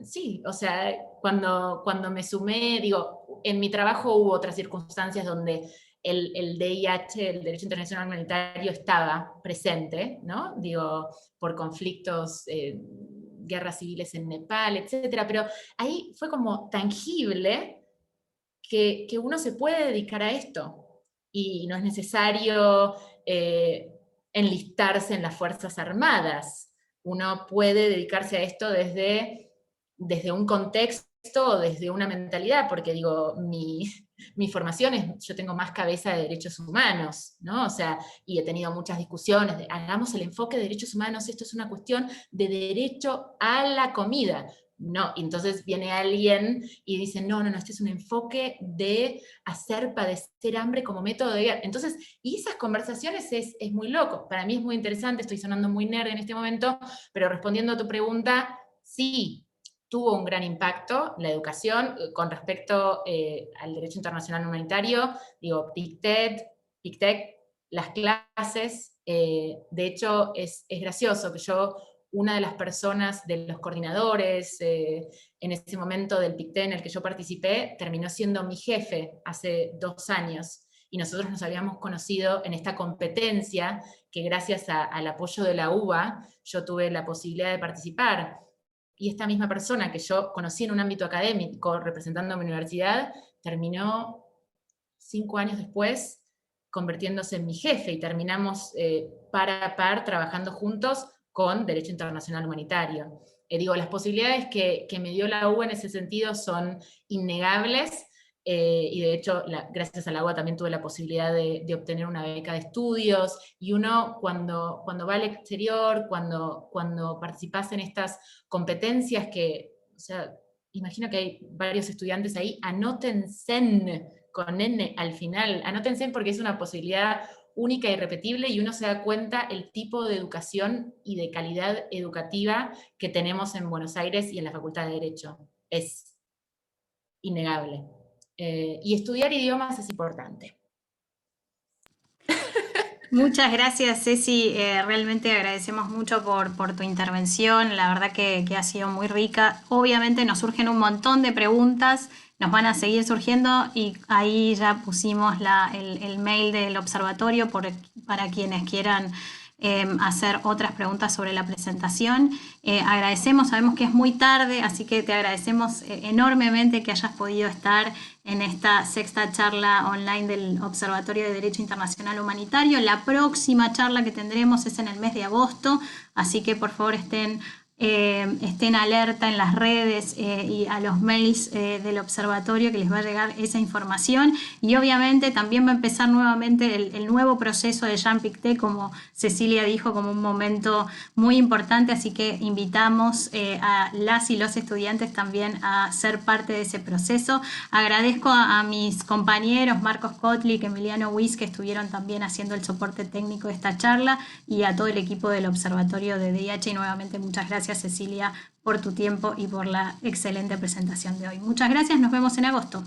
sí, o sea, cuando me sumé, digo, en mi trabajo hubo otras circunstancias donde el DIH, el Derecho Internacional Humanitario, estaba presente, ¿no? Digo, por conflictos, guerras civiles en Nepal, etcétera, pero ahí fue como tangible que uno se puede dedicar a esto y no es necesario enlistarse en las Fuerzas Armadas. Uno puede dedicarse a esto desde un contexto o desde una mentalidad, porque digo, mi formación es, yo tengo más cabeza de derechos humanos, ¿no? O sea, y he tenido muchas discusiones de, hagamos el enfoque de derechos humanos, esto es una cuestión de derecho a la comida. No, y entonces viene alguien y dice, no, este es un enfoque de hacer padecer hambre como método de guerra. Entonces, y esas conversaciones es muy loco. Para mí es muy interesante, estoy sonando muy nerd en este momento, pero respondiendo a tu pregunta, sí, tuvo un gran impacto la educación con respecto al derecho internacional humanitario, digo, PICTEC, las clases, de hecho es gracioso que yo, una de las personas, de los coordinadores en ese momento del PICTE en el que yo participé, terminó siendo mi jefe hace 2 años, y nosotros nos habíamos conocido en esta competencia que gracias al apoyo de la UBA yo tuve la posibilidad de participar. Y esta misma persona que yo conocí en un ámbito académico representando a mi universidad, terminó 5 años después convirtiéndose en mi jefe y terminamos par a par trabajando juntos con Derecho Internacional Humanitario. Digo, las posibilidades que me dio la UBA en ese sentido son innegables. Y de hecho, gracias a la UBA también tuve la posibilidad de obtener una beca de estudios, y uno cuando va al exterior, cuando participas en estas competencias que, o sea, imagino que hay varios estudiantes ahí, anótense con N al final, anótense porque es una posibilidad única y repetible, y uno se da cuenta el tipo de educación y de calidad educativa que tenemos en Buenos Aires y en la Facultad de Derecho. Es innegable. Y estudiar idiomas es importante. Muchas gracias, Ceci. Realmente agradecemos mucho por tu intervención. La verdad que ha sido muy rica. Obviamente nos surgen un montón de preguntas, nos van a seguir surgiendo y ahí ya pusimos el mail del observatorio para quienes quieran hacer otras preguntas sobre la presentación. Agradecemos, sabemos que es muy tarde, así que te agradecemos enormemente que hayas podido estar en esta 6ª charla online del Observatorio de Derecho Internacional Humanitario. La próxima charla que tendremos es en el mes de agosto, así que por favor estén estén alerta en las redes y a los mails del observatorio, que les va a llegar esa información. Y obviamente también va a empezar nuevamente el nuevo proceso de Jean Pictet, como Cecilia dijo, como un momento muy importante, así que invitamos a las y los estudiantes también a ser parte de ese proceso. Agradezco a mis compañeros Marcos Kotlik, Emiliano Wiss, que estuvieron también haciendo el soporte técnico de esta charla, y a todo el equipo del Observatorio de DIH, y nuevamente muchas gracias, Cecilia, por tu tiempo y por la excelente presentación de hoy. Muchas gracias, nos vemos en agosto.